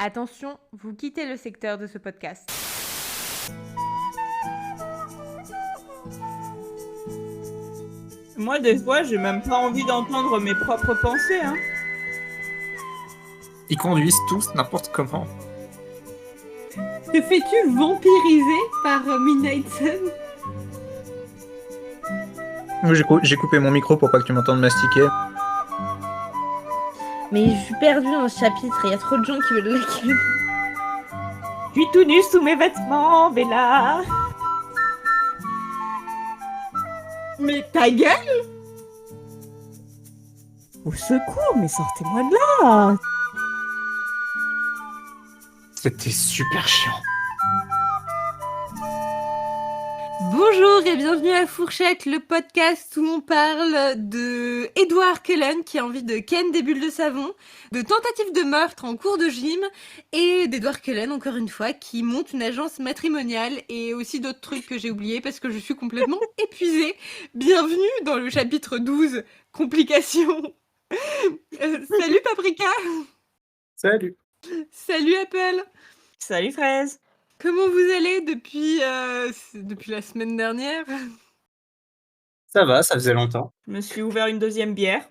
Attention, vous quittez le secteur de ce podcast. Moi, des fois, j'ai même pas envie d'entendre mes propres pensées, hein. Ils conduisent tous n'importe comment. Te fais-tu vampiriser par Midnight Sun? J'ai coupé mon micro pour pas que tu m'entendes mastiquer. Mais je suis perdue dans ce chapitre, il y a trop de gens qui veulent la ken. Je suis tout nu sous mes vêtements, Bella. Mais ta gueule! Au secours, mais sortez-moi de là. C'était super chiant. Bonjour et bienvenue à Fourchette, le podcast où on parle de Edward Cullen qui a envie de ken des bulles de savon, de tentatives de meurtre en cours de gym et d'Edward Cullen, encore une fois, qui monte une agence matrimoniale et aussi d'autres trucs que j'ai oubliés parce que je suis complètement épuisée. Bienvenue dans le chapitre 12, complications. Salut Paprika. Salut. Salut Apple. Salut, Fraise. Comment vous allez depuis la semaine dernière? Ça va, ça faisait longtemps. Je me suis ouvert une deuxième bière.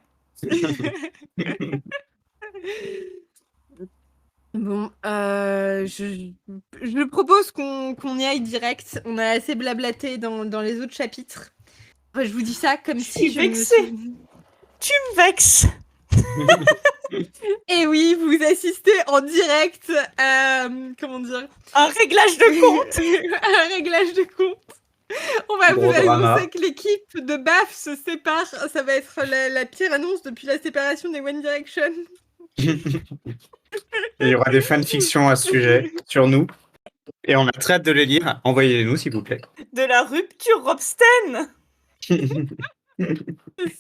Bon, je propose qu'on y aille direct. On a assez blablaté dans les autres chapitres. Enfin, je vous dis ça comme Je si suis vexée. Tu me vexes. Et oui, vous assistez en direct à, comment dire, Un réglage de compte. un réglage de compte. On va Gros vous drama. annoncer que l'équipe de BAF se sépare. Ça va être la pire annonce depuis la séparation des One Direction. Il y aura des fanfictions à ce sujet sur nous. Et on a très hâte de les lire. Envoyez-les-nous, s'il vous plaît. De la rupture Robsten. C'est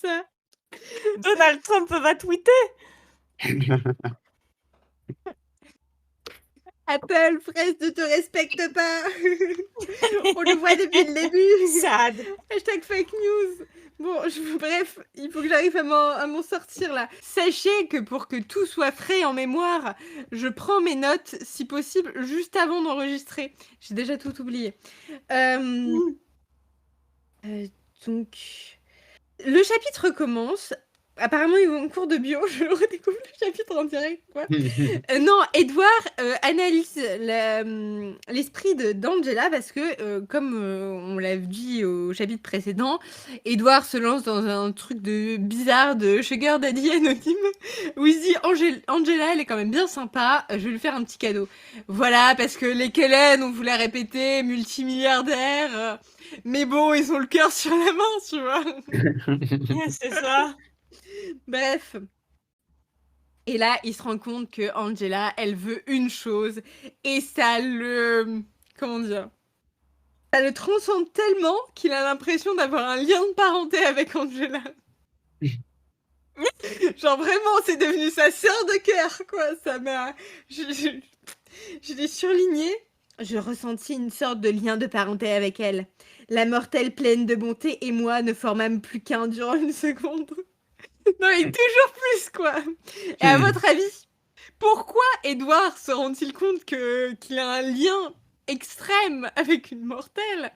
ça. Donald Trump va tweeter. Apple, Fraise ne te respecte pas. On le voit depuis le début. Sad. Hashtag fake news. Bon, bref, il faut que j'arrive à m'en sortir là. Sachez que pour que tout soit frais en mémoire, je prends mes notes, si possible, juste avant d'enregistrer. J'ai déjà tout oublié. Donc, le chapitre commence. Apparemment, ils vont en cours de bio. Je redécouvre le chapitre en direct, quoi. Non, Edward analyse l'esprit d'Angela parce que, comme on l'a dit au chapitre précédent, Edward se lance dans un truc bizarre de sugar daddy anonyme où il se dit Angela, elle est quand même bien sympa, je vais lui faire un petit cadeau. Voilà, parce que les Cullen, on vous l'a répété, multimilliardaires, mais bon, ils ont le cœur sur la main, tu vois. C'est ça. Bref. Et là, il se rend compte que Angela, elle veut une chose. Et ça le... Comment dire? Ça le transcende tellement qu'il a l'impression d'avoir un lien de parenté avec Angela. Genre vraiment, c'est devenu sa sœur de cœur, quoi. Ça m'a... Je l'ai surligné. Je ressentis une sorte de lien de parenté avec elle. La mortelle pleine de bonté et moi ne formâmes plus qu'un durant une seconde. Non, et toujours plus, quoi. Et à votre avis, pourquoi Edward se rend-il compte qu'il a un lien extrême avec une mortelle?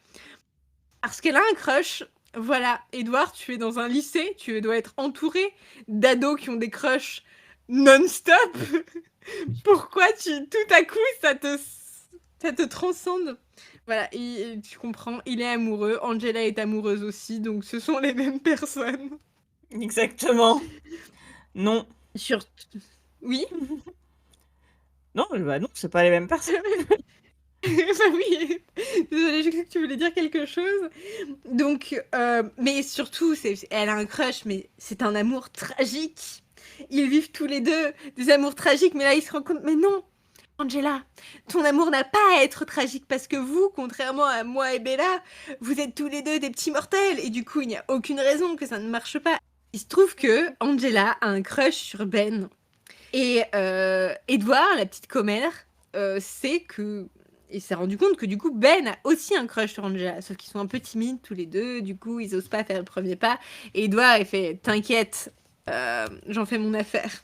Parce qu'elle a un crush. Voilà, Edward, tu es dans un lycée, tu dois être entouré d'ados qui ont des crushs non-stop. Pourquoi tout à coup, ça te transcende? Voilà, et tu comprends, il est amoureux, Angela est amoureuse aussi, donc ce sont les mêmes personnes. Exactement. Non. Oui. Non, bah non, c'est pas les mêmes personnes. Bah oui. Désolée, j'ai cru que tu voulais dire quelque chose. Donc, mais surtout, elle a un crush, mais c'est un amour tragique. Ils vivent tous les deux des amours tragiques, mais là, ils se rendent compte, mais non, Angela, ton amour n'a pas à être tragique parce que vous, contrairement à moi et Bella, vous êtes tous les deux des petits mortels et du coup, il n'y a aucune raison que ça ne marche pas. Il se trouve que Angela a un crush sur Ben. Et Edward, la petite commère, sait que... Il s'est rendu compte que du coup, Ben a aussi un crush sur Angela. Sauf qu'ils sont un peu timides tous les deux. Du coup, ils osent pas faire le premier pas. Et Edward, il fait « T'inquiète, j'en fais mon affaire. »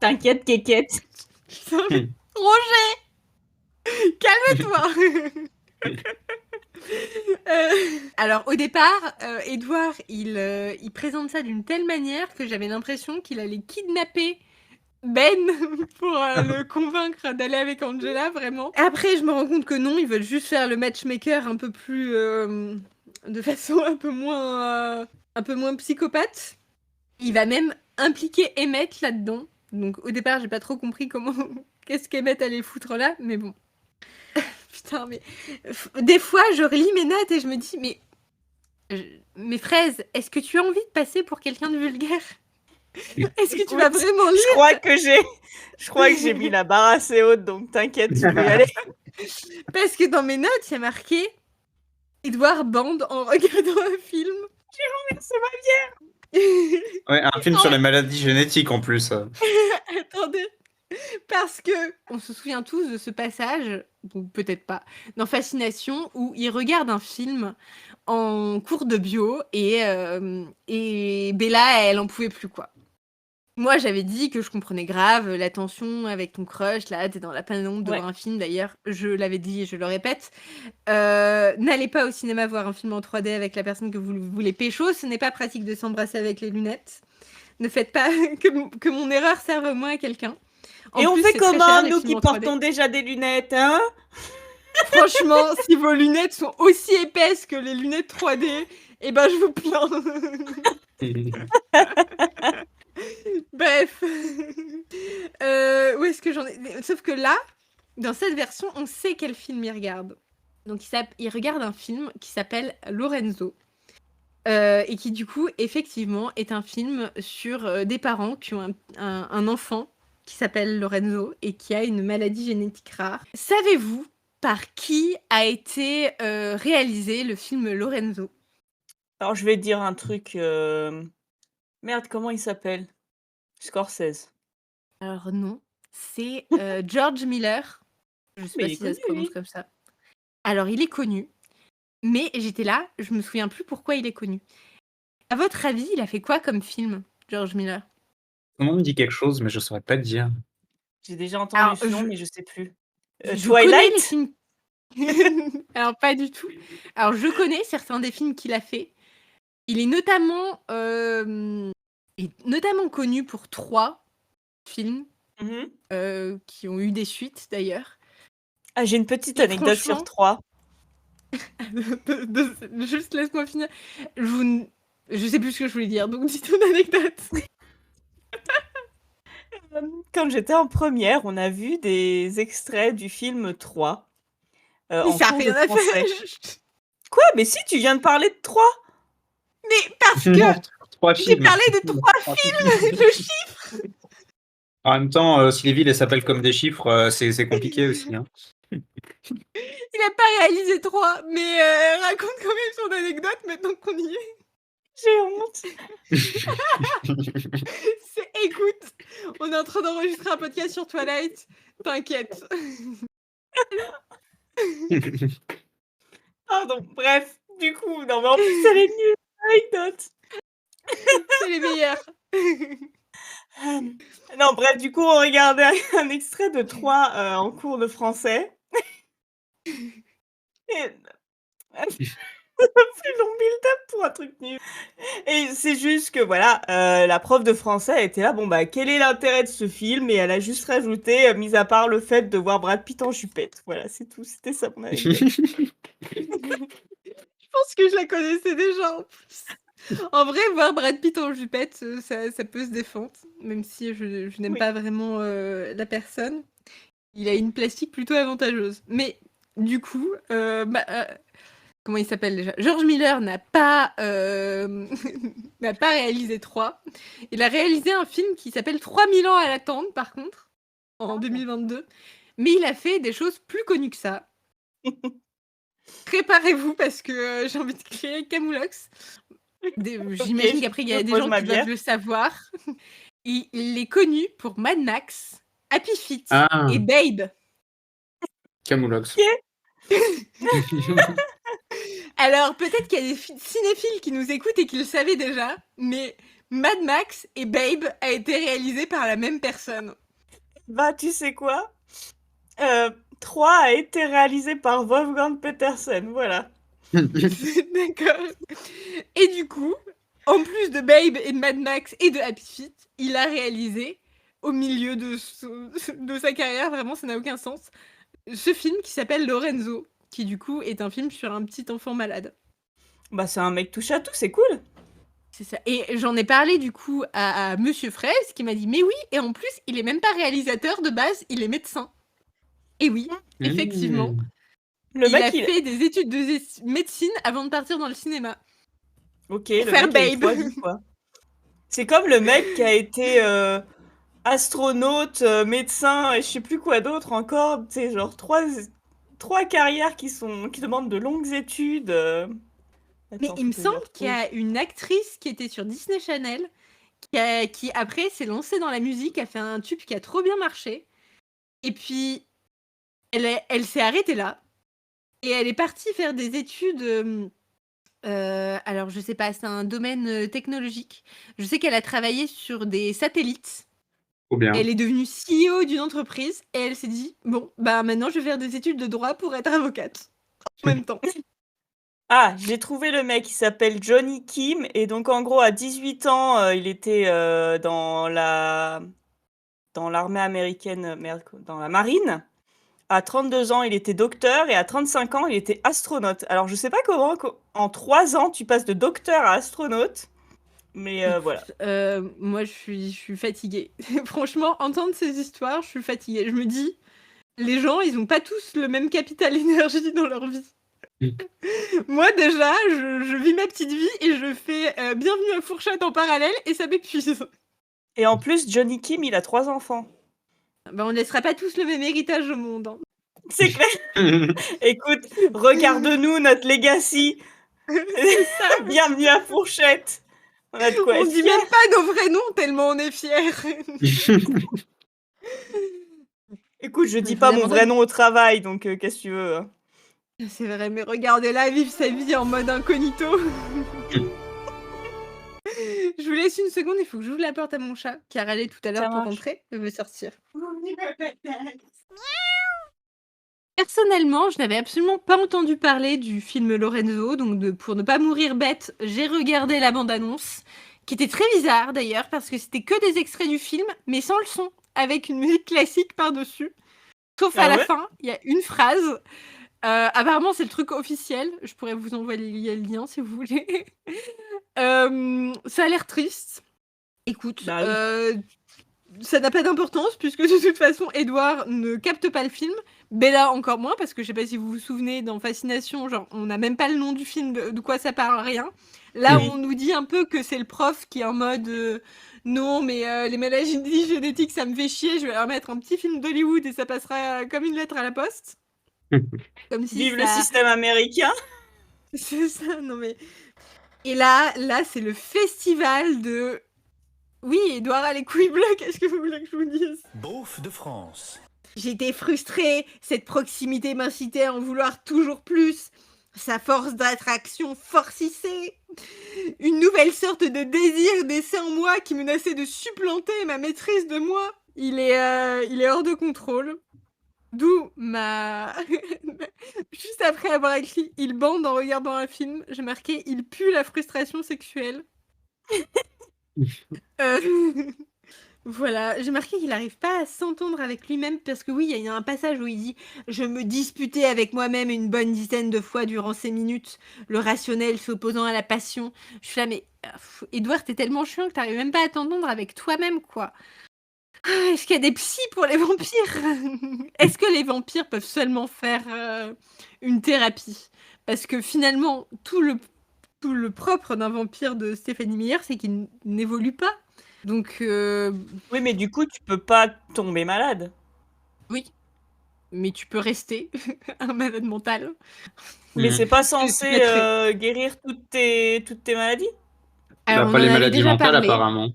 T'inquiète, kékette. Roger, calme-toi. Alors au départ, Edouard, il présente ça d'une telle manière que j'avais l'impression qu'il allait kidnapper Ben pour le convaincre d'aller avec Angela, vraiment. Après, je me rends compte que non, ils veulent juste faire le matchmaker un peu plus... de façon un peu moins psychopathe. Il va même impliquer Emmett là-dedans. Donc au départ, j'ai pas trop compris comment... qu'est-ce qu'Emmett allait foutre là, mais bon. Putain, mais... Des fois, je relis mes notes et je me dis, mais... Mais Fraise, est-ce que tu as envie de passer pour quelqu'un de vulgaire? Est-ce que tu vas vraiment lire? Je crois que j'ai mis la barre assez haute, donc t'inquiète, tu peux y aller. Parce que dans mes notes, il y a marqué Edouard bande en regardant un film. C'est ma Ouais, un film sur les maladies génétiques en plus. Attendez. Parce que on se souvient tous de ce passage, ou peut-être pas, dans Fascination, où il regarde un film en cours de bio et Bella, elle en pouvait plus, quoi. Moi, j'avais dit que je comprenais grave la tension avec ton crush, là, t'es dans la pénombre de voir un film, d'ailleurs, je l'avais dit et je le répète. N'allez pas au cinéma voir un film en 3D avec la personne que vous voulez pécho, ce n'est pas pratique de s'embrasser avec les lunettes. Ne faites pas que mon erreur serve moins à quelqu'un. Et on fait comment, nous qui portons déjà des lunettes, hein? Franchement, si vos lunettes sont aussi épaisses que les lunettes 3D, eh ben je vous plains. Bref. Où est-ce que j'en ai... Sauf que là, dans cette version, on sait quel film il regarde. Donc il regarde un film qui s'appelle Lorenzo. Et qui du coup, effectivement, est un film sur des parents qui ont un enfant qui s'appelle Lorenzo et qui a une maladie génétique rare. Savez-vous par qui a été réalisé le film Lorenzo? Alors, je vais dire un truc... Merde, comment il s'appelle? Scorsese. Alors non, c'est George Miller. Je sais pas si ça se prononce comme ça. Alors, il est connu, mais j'étais là, je me souviens plus pourquoi il est connu. À votre avis, il a fait quoi comme film, George Miller? Comment me dit quelque chose, mais je saurais pas te dire. J'ai déjà entendu ce nom, mais je sais plus. Je Twilight? connais les films. Alors, pas du tout. Alors, je connais certains des films qu'il a fait. Il est notamment connu pour 3 films qui ont eu des suites, d'ailleurs. Ah, j'ai une petite Et anecdote sur 3. Juste laisse-moi finir. Je sais plus ce que je voulais dire, donc dis ton anecdote. Quand j'étais en première, on a vu des extraits du film 3. Mais ça n'a rien à faire. Quoi? Mais si, tu viens de parler de 3. Mais parce que j'ai parlé de 3 films, le chiffre. En même temps, si les villes s'appellent comme des chiffres, c'est compliqué aussi. Hein. Il n'a pas réalisé 3, mais raconte quand même son anecdote maintenant qu'on y est. J'ai honte. Écoute, on est en train d'enregistrer un podcast sur Twilight. T'inquiète. Pardon, bref, du coup, non mais en plus elle est nulle, l'anecdote. C'est les meilleurs. Non, bref, du coup, on regardait un extrait de 3 en cours de français. Et... plus long build-up pour un truc nul. Et c'est juste que voilà, la prof de français était là, bon bah quel est l'intérêt de ce film? Et elle a juste rajouté, mis à part le fait de voir Brad Pitt en jupette. Voilà, c'est tout, c'était ça mon anecdote. Je pense que je la connaissais déjà en plus. En vrai, voir Brad Pitt en jupette, ça peut se défendre, même si je n'aime pas vraiment la personne. Il a une plastique plutôt avantageuse. Mais du coup, comment il s'appelle déjà? George Miller n'a pas réalisé 3. Il a réalisé un film qui s'appelle 3000 ans à l'attente, par contre, en 2022. Mais il a fait des choses plus connues que ça. Préparez-vous parce que j'ai envie de créer Camoulox. J'imagine qu'après, il y a des gens qui doivent le savoir. Il est connu pour Mad Max, Happy Feet et Babe. Camoulox. Alors, peut-être qu'il y a des cinéphiles qui nous écoutent et qui le savaient déjà, mais Mad Max et Babe a été réalisé par la même personne. Bah, tu sais quoi? 3 a été réalisé par Wolfgang Petersen, voilà. D'accord. Et du coup, en plus de Babe et de Mad Max et de Happy Feet, il a réalisé, au milieu de sa carrière, vraiment ça n'a aucun sens, ce film qui s'appelle Lorenzo, qui du coup est un film sur un petit enfant malade. Bah, c'est un mec touche à tout, c'est cool. C'est ça. Et j'en ai parlé du coup à Monsieur Fraise qui m'a dit mais oui, et en plus il est même pas réalisateur de base, il est médecin. Et oui, effectivement, Le il mec, a fait des études de médecine avant de partir dans le cinéma. Ok, Pour le faire mec a eu Babe. 3 vies, quoi. C'est comme le mec qui a été astronaute, médecin et je sais plus quoi d'autre encore. Tu sais, genre trois carrières qui demandent de longues études. Mais Attends, il me faut que je semble qu'il y retrouve. a une actrice qui était sur Disney Channel qui après s'est lancée dans la musique, a fait un tube qui a trop bien marché. Et puis elle s'est arrêtée là. Et elle est partie faire des études. Alors, je sais pas, c'est un domaine technologique. Je sais qu'elle a travaillé sur des satellites. Trop bien. Elle est devenue CEO d'une entreprise et elle s'est dit bon, bah maintenant je vais faire des études de droit pour être avocate en même temps. Ah, j'ai trouvé le mec, il s'appelle Johnny Kim et donc en gros à 18 ans, il était dans l'armée américaine, merde, dans la marine. À 32 ans, il était docteur et à 35 ans, il était astronaute. Alors je sais pas comment en 3 ans tu passes de docteur à astronaute, mais voilà. Moi, je suis fatiguée. Franchement, entendre ces histoires, je suis fatiguée. Je me dis, les gens, ils ont pas tous le même capital énergie dans leur vie. Moi, déjà, je vis ma petite vie et je fais Bienvenue à Fourchette en parallèle et ça m'épuise. Et en plus, Johnny Kim, il a 3 enfants. Bah, on ne laissera pas tous le même héritage au monde. Hein. C'est clair. Écoute, regarde-nous notre legacy. C'est ça. Bienvenue à Fourchette. On a de quoi On être dit fiers. même pas nos vrais noms tellement on est fiers. Écoute, je dis Il faut pas mon d'abandonner. vrai nom au travail, donc qu'est-ce que tu veux, hein. C'est vrai, mais regardez-la vivre sa vie en mode incognito. Je vous laisse une seconde, il faut que j'ouvre la porte à mon chat qui a râlé tout à l'heure Ça pour marche. rentrer. Elle veut sortir. Personnellement, je n'avais absolument pas entendu parler du film Lorenzo, donc pour ne pas mourir bête, j'ai regardé la bande-annonce, qui était très bizarre d'ailleurs, parce que c'était que des extraits du film, mais sans le son, avec une musique classique par-dessus. Sauf à Ah la ouais? fin, il y a une phrase. Apparemment, c'est le truc officiel. Je pourrais vous envoyer le lien si vous voulez. Ça a l'air triste. Écoute, Bah oui. ça n'a pas d'importance puisque de toute façon, Edouard ne capte pas le film. Bella encore moins parce que je sais pas si vous vous souvenez dans Fascination, genre on n'a même pas le nom du film, de quoi ça parle, rien. Là, Oui. on nous dit un peu que c'est le prof qui est en mode non, mais les maladies génétiques, ça me fait chier. Je vais leur mettre un petit film d'Hollywood et ça passera comme une lettre à la poste. Comme si Vive le ça. système américain. C'est ça, non mais. Et là, c'est le festival de. Oui, Edouard a les couilles bleues, qu'est-ce que vous voulez que je vous dise? Beauf de France. J'étais frustrée, cette proximité m'incitait à en vouloir toujours plus. Sa force d'attraction forcissait. Une nouvelle sorte de désir naissait en moi qui menaçait de supplanter ma maîtrise de moi. Il est hors de contrôle. D'où ma... Juste après avoir écrit « Il bande en regardant un film », j'ai marqué « Il pue la frustration sexuelle ». Voilà, j'ai marqué qu'il n'arrive pas à s'entendre avec lui-même parce que oui, il y a un passage où il dit « Je me disputais avec moi-même une bonne dizaine de fois durant ces minutes, le rationnel s'opposant à la passion. » Je suis là, mais Edouard, t'es tellement chiant que t'arrives même pas à t'entendre avec toi-même, quoi. Est-ce qu'il y a des psys pour les vampires? Est-ce que les vampires peuvent seulement faire une thérapie? Parce que finalement, tout le propre d'un vampire de Stéphanie Meyer, c'est qu'il n'évolue pas. Donc, Oui, mais du coup, tu peux pas tomber malade. oui. Mais tu peux rester un malade mental. Mais c'est pas C'est censé pas très- guérir toutes tes maladies? Alors, Bah, on pas en les avait maladies déjà mentales, parlé. apparemment.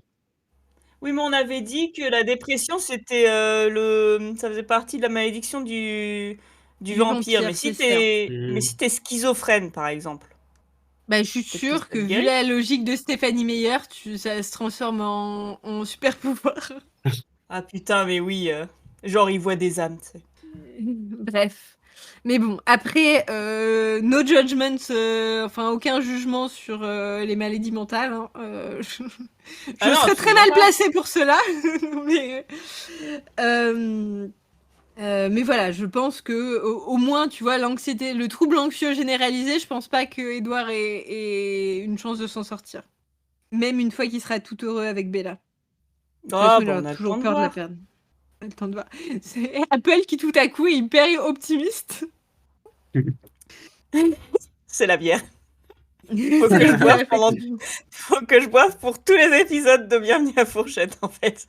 Oui, mais on avait dit que la dépression, c'était ça faisait partie de la malédiction du vampire. Mais c'est si ça. t'es schizophrène, par exemple, Bah, je suis peut-être que sûre ça que te vu guérit. la logique de Stéphanie Meyer, ça se transforme en super pouvoir. Ah putain, mais oui. Genre, il voit des âmes, tu sais. Bref. Mais bon, après, no judgment, enfin aucun jugement sur les maladies mentales. Hein, je non, serais très mal absolument pas. placée pour cela. Mais voilà, je pense que au moins, tu vois, l'anxiété, le trouble anxieux généralisé, je pense pas que Edouard ait une chance de s'en sortir. Même une fois qu'il sera tout heureux avec Bella. De toute façon, il On aura a le toujours temps de peur de la voir. perdre. On a le temps de voir. C'est Apple qui tout à coup est hyper optimiste. C'est la bière. Faut que je boive Faut que je boive pour tous les épisodes de Bienvenue à Fourchette, en fait.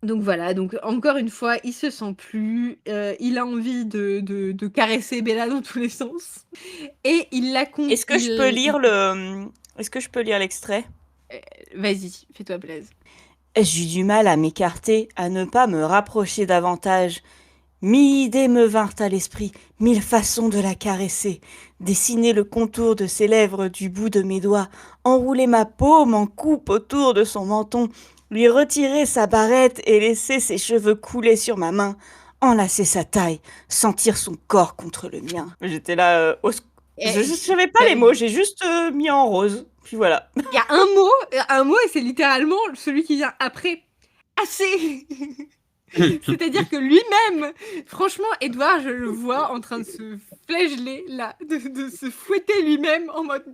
Donc voilà, donc encore une fois, il se sent plus, il a envie de caresser Bella dans tous les sens. Et il la Est-ce que je peux lire Est-ce que je peux lire l'extrait? Vas-y, fais-toi plaisir. J'eus du mal à m'écarter, à ne pas me rapprocher davantage. 1000 idées me vinrent à l'esprit, 1000 façons de la caresser. Dessiner le contour de ses lèvres du bout de mes doigts, enrouler ma paume en coupe autour de son menton, lui retirer sa barrette et laisser ses cheveux couler sur ma main, enlacer sa taille, sentir son corps contre le mien. J'étais là, je savais pas les mots, j'ai juste mis en rose, puis voilà. Il y a un mot et c'est littéralement celui qui vient après. Assez. C'est-à-dire que lui-même, franchement, Edouard, je le vois en train de se flageller, là, de se fouetter lui-même en mode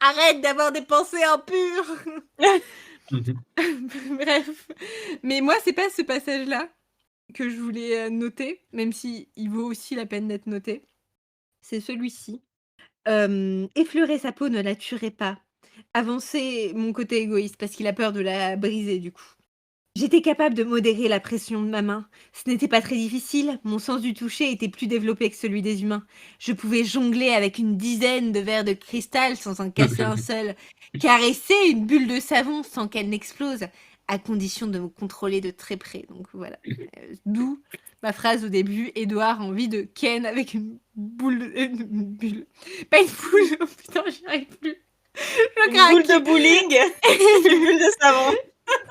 arrête d'avoir des pensées impures. Bref. Mais moi, c'est pas ce passage-là que je voulais noter, même si il vaut aussi la peine d'être noté. C'est celui-ci. Effleurer sa peau ne la tuerait pas. Avancer mon côté égoïste parce qu'il a peur de la briser du coup. J'étais capable de modérer la pression de ma main. Ce n'était pas très difficile, mon sens du toucher était plus développé que celui des humains. Je pouvais jongler avec une dizaine de verres de cristal sans en casser un seul, caresser une bulle de savon sans qu'elle n'explose, à condition de me contrôler de très près. Donc voilà. D'où ma phrase au début, Edouard a envie de Ken avec une boule... une bulle. Pas une boule, oh putain, j'y arrive plus. Une boule de bowling, une bulle de savon.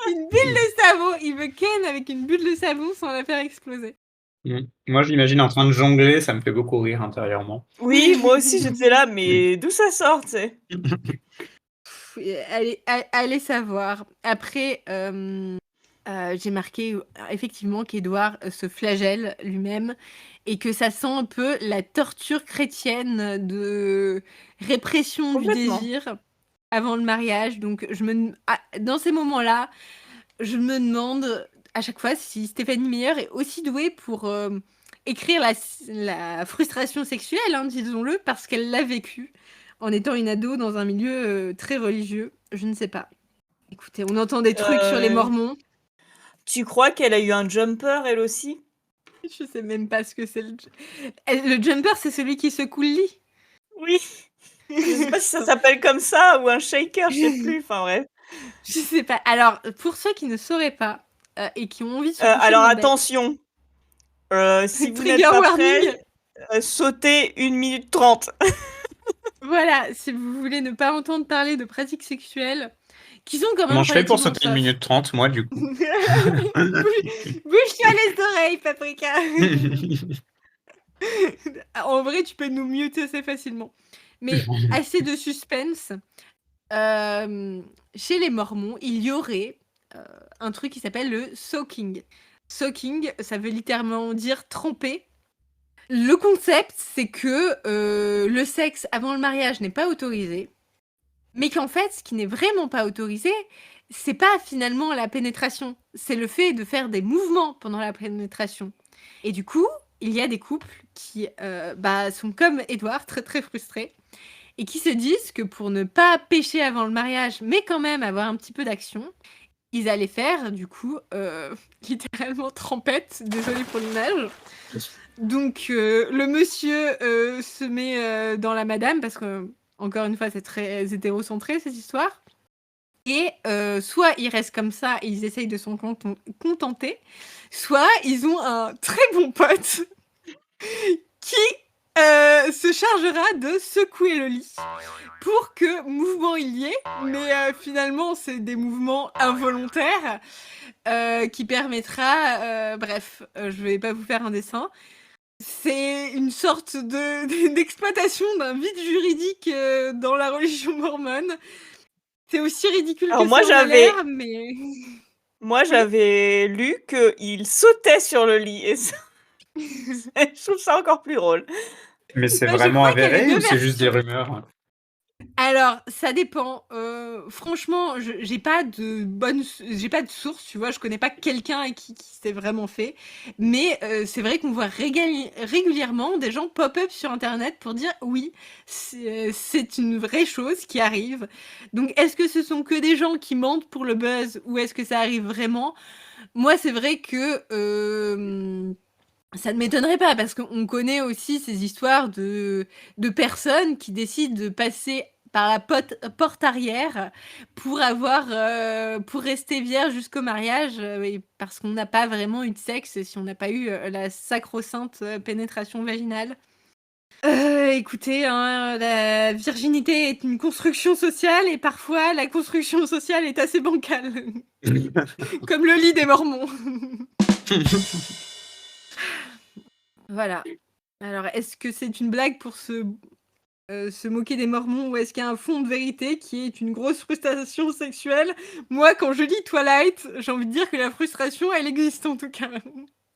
Une bulle de savon. Il veut Ken avec une bulle de savon sans la faire exploser. Moi, je l'imagine en train de jongler, ça me fait beaucoup rire intérieurement. Oui, moi aussi, j'étais là, mais d'où ça sort, tu sais? Allez savoir. Après, j'ai marqué effectivement qu'Edouard se flagelle lui-même et que ça sent un peu la torture chrétienne de répression du désir avant le mariage. Donc, dans ces moments-là, je me demande à chaque fois si Stéphanie Meyer est aussi douée pour écrire la frustration sexuelle, hein, disons-le, parce qu'elle l'a vécu en étant une ado dans un milieu très religieux. Je ne sais pas. Écoutez, on entend des trucs sur les Mormons. Tu crois qu'elle a eu un jumper, elle aussi? Je sais même pas ce que c'est le jumper, c'est celui qui secoue le lit. Oui. Je sais pas si ça s'appelle comme ça ou un shaker, je sais plus. Enfin bref. Je sais pas. Alors, pour ceux qui ne sauraient pas et qui ont envie de se coucher alors moins bête, attention, si vous trigger n'êtes pas warning. prêts, sautez 1 minute 30. Voilà, si vous voulez ne pas entendre parler de pratiques sexuelles, qui sont quand même Comment je fais pour relativement sauter 1 soft. minute 30, moi, du coup? Bouge-toi les oreilles, Paprika. En vrai, tu peux nous muter assez facilement. Mais assez de suspense. Chez les Mormons, il y aurait un truc qui s'appelle le soaking. Soaking, ça veut littéralement dire tremper. Le concept, c'est que le sexe avant le mariage n'est pas autorisé, mais qu'en fait, ce qui n'est vraiment pas autorisé, c'est pas finalement la pénétration, c'est le fait de faire des mouvements pendant la pénétration. Et du coup, il y a des couples qui sont comme Edouard, très très frustrés, et qui se disent que pour ne pas pécher avant le mariage, mais quand même avoir un petit peu d'action, ils allaient faire, du coup, littéralement trempette, désolé pour l'image. Donc, le monsieur se met dans la madame, parce que, encore une fois, c'est très hétérocentré, cette histoire. Et soit ils restent comme ça et ils essayent de s'en contenter, soit ils ont un très bon pote qui se chargera de secouer le lit pour que mouvement il y ait, mais finalement c'est des mouvements involontaires qui permettra, bref, je vais pas vous faire un dessin. C'est une sorte d'exploitation d'un vide juridique dans la religion mormone. C'est aussi ridicule Alors que moi, ça en a j'avais l'air, mais moi, oui. j'avais lu qu'il sautait sur le lit et ça je trouve ça encore plus drôle. Mais c'est Bah, je vraiment crois qu'il y a les avéré ou 2 c'est juste des versions. rumeurs? Alors, ça dépend. Franchement, j'ai pas de source, tu vois? Je connais pas quelqu'un à qui c'est vraiment fait. Mais c'est vrai qu'on voit régulièrement des gens pop-up sur internet pour dire: «Oui, c'est une vraie chose qui arrive». Donc est-ce que ce sont que des gens qui mentent pour le buzz ou est-ce que ça arrive vraiment? Moi, c'est vrai que, ça ne m'étonnerait pas parce qu'on connaît aussi ces histoires de personnes qui décident de passer par la porte arrière pour pour rester vierge jusqu'au mariage, et parce qu'on n'a pas vraiment eu de sexe si on n'a pas eu, la sacro-sainte, pénétration vaginale. Écoutez, hein, la virginité est une construction sociale et parfois la construction sociale est assez bancale. Comme le lit des Mormons. Voilà. Alors, est-ce que c'est une blague pour se moquer des Mormons ou est-ce qu'il y a un fond de vérité qui est une grosse frustration sexuelle? Moi, quand je lis Twilight, j'ai envie de dire que la frustration, elle existe en tout cas.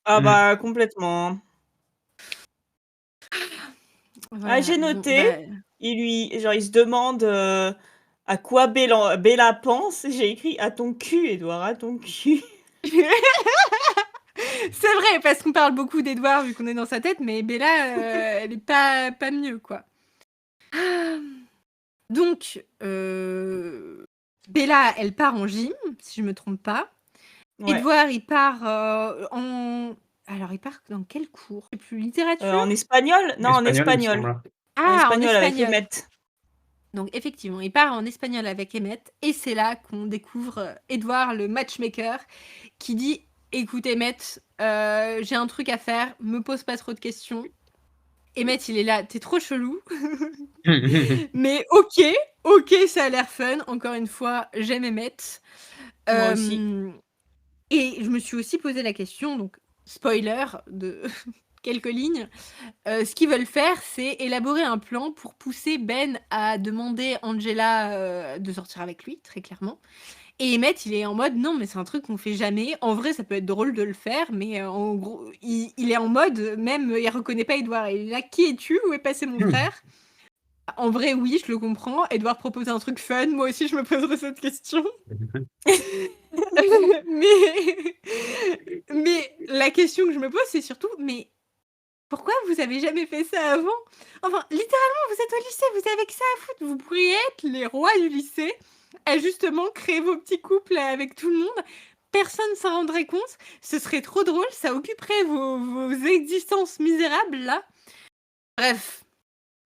Ah Mmh. bah, complètement. Ah, Voilà, j'ai bon, noté, bah il se demande, à quoi Bella pense. J'ai écrit: «À ton cul, Édouard, à ton cul». c'est vrai, parce qu'on parle beaucoup d'Edouard vu qu'on est dans sa tête, mais Bella, elle est pas mieux, quoi. Donc, Bella, elle part en gym, si je me trompe pas. Ouais, Edouard, il part alors, il part dans quel cours? Je sais plus, littérature? en espagnol? Non, en Espagnol, il me espagnol. semble. En Ah, en espagnol avec espagnol. Emmett. Donc effectivement, il part en espagnol avec Emmett et c'est là qu'on découvre, Edouard, le matchmaker, qui dit: «Écoute Emmett, j'ai un truc à faire, me pose pas trop de questions». Emmett, il est là: «Tu es trop chelou». Mais OK, ça a l'air fun. Encore une fois, j'aime Emmett. Moi aussi. Et je me suis aussi posé la question, donc spoiler de quelques lignes, ce qu'ils veulent faire, c'est élaborer un plan pour pousser Ben à demander Angela, de sortir avec lui, très clairement. Et Emmett, il est en mode: «Non, mais c'est un truc qu'on fait jamais. En vrai, ça peut être drôle de le faire», mais en gros, il est en mode, même, il reconnaît pas Edouard. Il est là: «Qui es-tu? Où est passé mon frère?» En vrai, oui, je le comprends. Edouard propose un truc fun, moi aussi je me poserais cette question. Mais mais la question que je me pose, c'est surtout: «Mais pourquoi vous avez jamais fait ça avant?» Enfin, littéralement, vous êtes au lycée, vous avez que ça à foutre. Vous pourriez être les rois du lycée, à justement créer vos petits couples avec tout le monde. Personne s'en rendrait compte. Ce serait trop drôle, ça occuperait vos existences misérables là. Bref.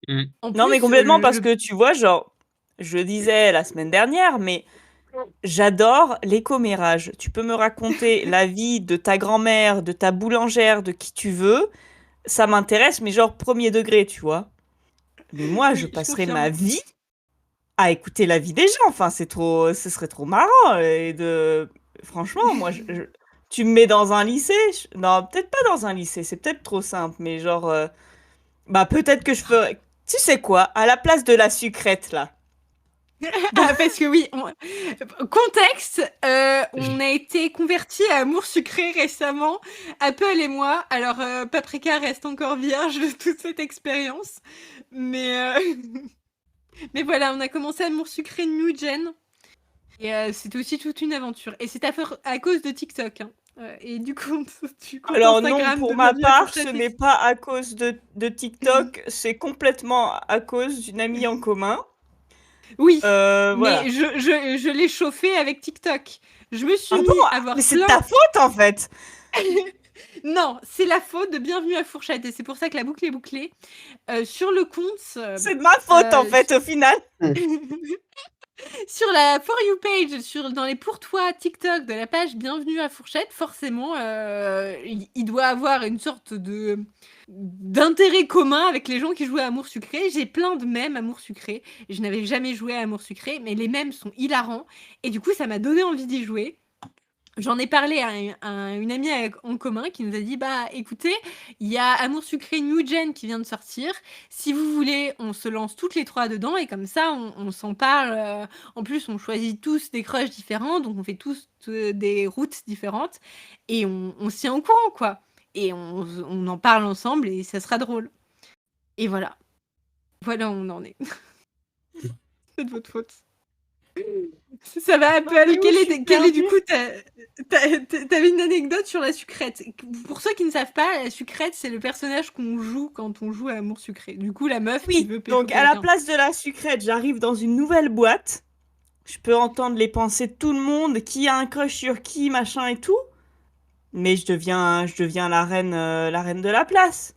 Mmh. En Non, mais plus, complètement parce que tu vois, genre, je le disais la semaine dernière, mais j'adore les commérages. Tu peux me raconter la vie de ta grand-mère, de ta boulangère, de qui tu veux. Ça m'intéresse, mais genre premier degré, tu vois. Mais moi, je oui, je passerais ma confirme. vie à écouter la vie des gens. Enfin, ce serait trop marrant. Franchement, moi, tu me mets dans un lycée. Non, peut-être pas dans un lycée. C'est peut-être trop simple, mais genre, bah peut-être que je ferais. Tu sais quoi? À la place de la sucrète là. Ah, parce que oui, contexte, on a été convertis à Amour Sucré récemment, Apple et moi. Alors, Paprika reste encore vierge de toute cette expérience. Mais, mais voilà, on a commencé Amour Sucré New Gen. Et c'était aussi toute une aventure. Et c'est à cause de TikTok. Hein. Et du compte Alors non, Instagram pour de Ma ma Vie à part, ce Fourchette. n'est pas à cause de TikTok, c'est complètement à cause d'une amie en commun. Oui, Voilà. mais je l'ai chauffé avec TikTok. Je me suis Ah mis bon? à voir Mais c'est plein. ta faute en fait. Non, c'est la faute de Bienvenue à Fourchette et c'est pour ça que la boucle est bouclée. Sur le compte, C'est de ma faute en euh, fait au final. Sur la For You page, dans les pour toi TikTok de la page Bienvenue à Fourchette, forcément, il doit avoir une sorte d'intérêt commun avec les gens qui jouent à Amour Sucré. J'ai plein de mèmes Amour Sucré. Je n'avais jamais joué à Amour Sucré, mais les mèmes sont hilarants. Et du coup, ça m'a donné envie d'y jouer. J'en ai parlé à une amie en commun qui nous a dit bah écoutez, il y a Amour Sucré New Gen qui vient de sortir. Si vous voulez, on se lance toutes les trois dedans et comme ça on s'en parle. En plus, on choisit tous des crushs différents, donc on fait tous des routes différentes et on se tient au courant quoi. Et on en parle ensemble et ça sera drôle. Et voilà. Voilà où on en est. C'est de votre faute. Ça va un peu aller. Quelle est du coup t'avais une anecdote sur la sucrète. Pour ceux qui ne savent pas, la sucrète c'est le personnage qu'on joue quand on joue à Amour Sucré. Du coup la meuf qui veut pécho donc à la quelqu'un. place de la sucrète, j'arrive dans une nouvelle boîte. Je peux entendre les pensées de tout le monde, qui a un crush sur qui, machin et tout. Mais je deviens la reine de la place.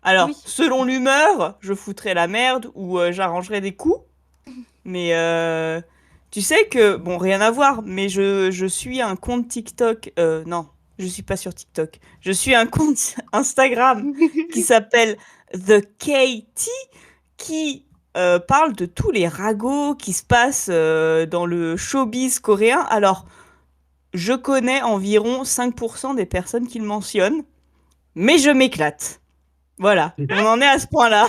Alors, Oui. selon l'humeur, je foutrais la merde ou j'arrangerais des coups. Mais tu sais que, bon, rien à voir, mais je suis un compte TikTok. Non, je suis pas sur TikTok. Je suis un compte Instagram qui s'appelle The KT, qui parle de tous les ragots qui se passent dans le showbiz coréen. Alors, je connais environ 5% des personnes qui le mentionnent, mais je m'éclate. Voilà, on en est à ce point-là.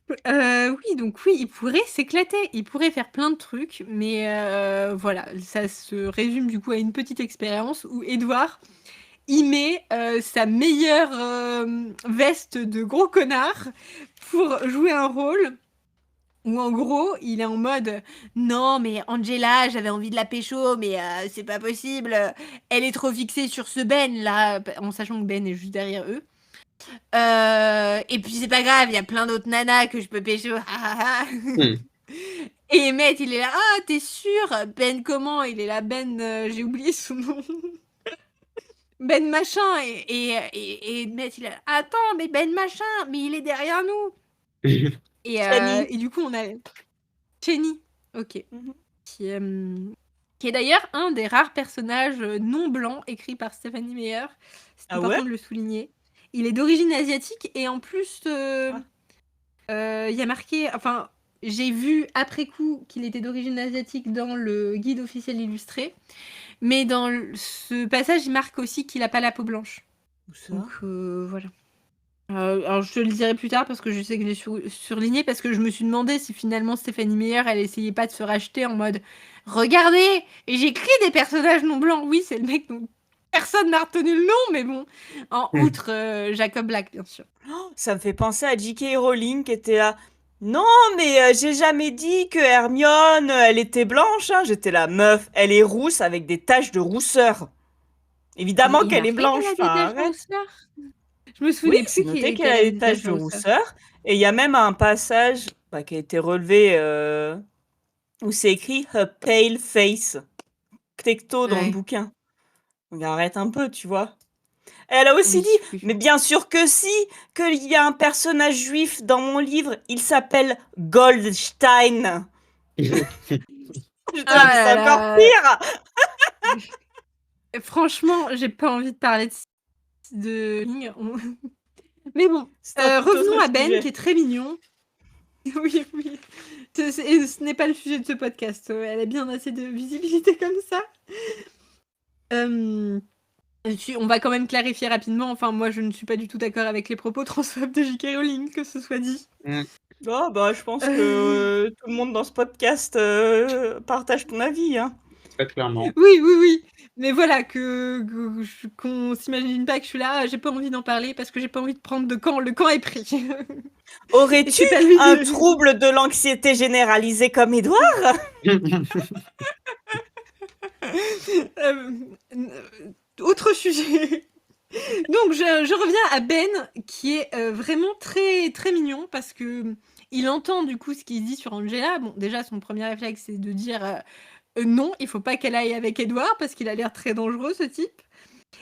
Oui, donc oui, il pourrait s'éclater, il pourrait faire plein de trucs, mais voilà, ça se résume du coup à une petite expérience où Edouard, il met sa meilleure veste de gros connard pour jouer un rôle où en gros, il est en mode non, mais Angela, j'avais envie de la pécho, mais c'est pas possible, elle est trop fixée sur ce Ben là, en sachant que Ben est juste derrière eux. Et puis c'est pas grave, il y a plein d'autres nanas que je peux pécho. Et Emmett, il est là, ah, t'es sûr? Ben comment? Il est là, Ben, j'ai oublié son nom. Ben machin. Et Emmett, il est là, attends, mais Ben machin, mais il est derrière nous. Kenny. Et du coup, on a Chenny, ok. Mhm. Qui est d'ailleurs un des rares personnages non blancs écrits par Stephanie Meyer. C'est Ah important ouais? de le souligner. Il est d'origine asiatique et en plus, il y a marqué, enfin, j'ai vu après coup qu'il était d'origine asiatique dans le guide officiel illustré, mais dans ce passage, il marque aussi qu'il n'a pas la peau blanche. Où ça? Donc voilà. Alors je te le dirai plus tard parce que je sais que je l'ai surligné parce que je me suis demandé si finalement Stéphanie Meyer elle essayait pas de se racheter en mode regardez, et j'écris des personnages non blancs. Oui, c'est le mec dont personne n'a retenu le nom, mais bon, en outre Jacob Black bien sûr. Oh, ça me fait penser à J.K. Rowling qui était là. Non, mais j'ai jamais dit que Hermione, elle était blanche. Hein. J'étais la meuf, elle est rousse avec des taches de rousseur. Évidemment Il qu'elle est marquait blanche. qu'elle a des taches de Arrête. rousseur. Je me Oui, souvenais c'est plus noté qu'elle qu'elle a avait des taches de rousseur. rousseur. Et il y a même un passage qui a été relevé où c'est écrit Her pale face. Texto dans le Ouais. bouquin. Donc arrête un peu, tu vois. Elle a aussi Oui, dit, oui. mais bien sûr que si, qu'il y a un personnage juif dans mon livre, il s'appelle Goldstein. Je Ah c'est là encore là. pire. Franchement, j'ai pas envie de parler de Mais bon, C'est un tout revenons autre à Ben sujet. qui est très mignon. Oui, oui. Ce n'est pas le sujet de ce podcast. Elle a bien assez de visibilité comme ça. On va quand même clarifier rapidement. Enfin, moi, je ne suis pas du tout d'accord avec les propos transphobes de J.K. Rowling, que ce soit dit. Oh, bah, je pense que tout le monde dans ce podcast partage ton avis. Hein. Très clairement. Oui, oui, oui. Mais voilà, qu'on s'imagine pas que je suis là, j'ai pas envie d'en parler parce que j'ai pas envie de prendre de camp. Le camp est pris. Aurais-tu c'est à lui un de- trouble de l'anxiété généralisée comme Edouard? Autre sujet. Donc je reviens à Ben qui est vraiment très très mignon parce que il entend du coup ce qu'il dit sur Angela. Bon, déjà son premier réflexe c'est de dire non, il faut pas qu'elle aille avec Edouard parce qu'il a l'air très dangereux ce type.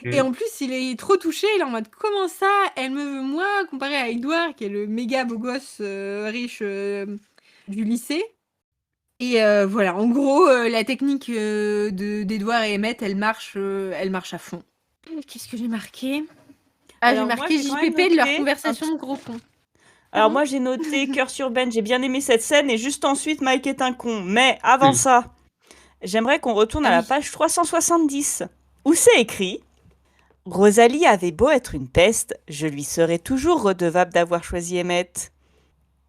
Et en plus, il est trop touché, il est en mode: «Comment ça? Elle me veut moi?» comparé à Édouard qui est le méga beau gosse, riche, du lycée et voilà, en gros, la technique, d'Édouard et Emmett, elle marche à fond. Qu'est-ce que j'ai marqué? Ah, j'ai Alors moi, marqué j'ai quand même JPP de leur noté un conversation t de gros cons. alors Pardon? moi, j'ai noté cœur sur Ben, j'ai bien aimé cette scène et juste ensuite Mike est un con. Mais avant ça, j'aimerais qu'on retourne Ah à la oui. page 370 où c'est écrit: «Rosalie avait beau être une peste, je lui serai toujours redevable d'avoir choisi Emmett».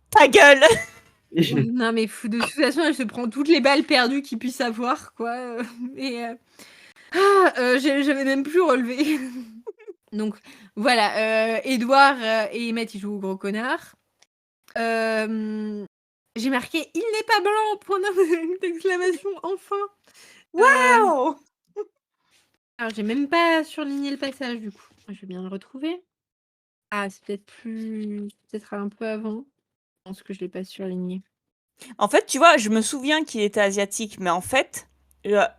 Ta gueule! Non, mais fou de toute façon, elle se prend toutes les balles perdues qu'il puisse avoir, quoi, et j'avais même plus relevé. Donc voilà, Édouard, et Emmett, ils jouent au gros connard. J'ai marqué: «Il n'est pas blanc!» point d'exclamation, enfin! Waouh! Alors j'ai même pas surligné le passage du coup. Je vais bien le retrouver. Ah, c'est peut-être un peu avant. Je pense que je l'ai pas surligné. En fait, tu vois, je me souviens qu'il était asiatique, mais en fait,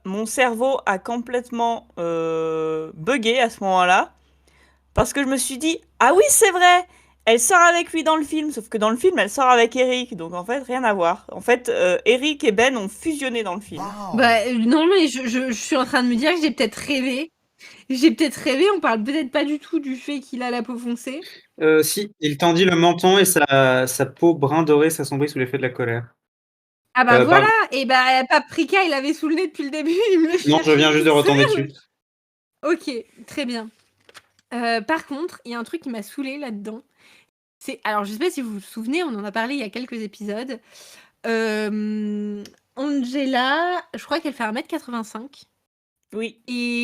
mon cerveau a complètement buggé à ce moment-là, parce que je me suis dit, ah oui, c'est vrai, elle sort avec lui dans le film, sauf que dans le film, elle sort avec Eric, donc en fait, rien à voir. En fait, Eric et Ben ont fusionné dans le film. Bah, non, mais je suis en train de me dire que j'ai peut-être rêvé. On parle peut-être pas du tout du fait qu'il a la peau foncée. Si, il tendit le menton et sa peau brun doré s'assombrit sous l'effet de la colère. Ah bah voilà! Pardon. Et bah, Paprika, il avait sous le nez depuis le début, il me le Non, je cherchait viens juste de toute retomber seule. dessus. OK, très bien. Par contre, il y a un truc qui m'a saoulée là-dedans. Alors je sais pas si vous vous souvenez, on en a parlé il y a quelques épisodes. Angela, je crois qu'elle fait 1,85 m Oui.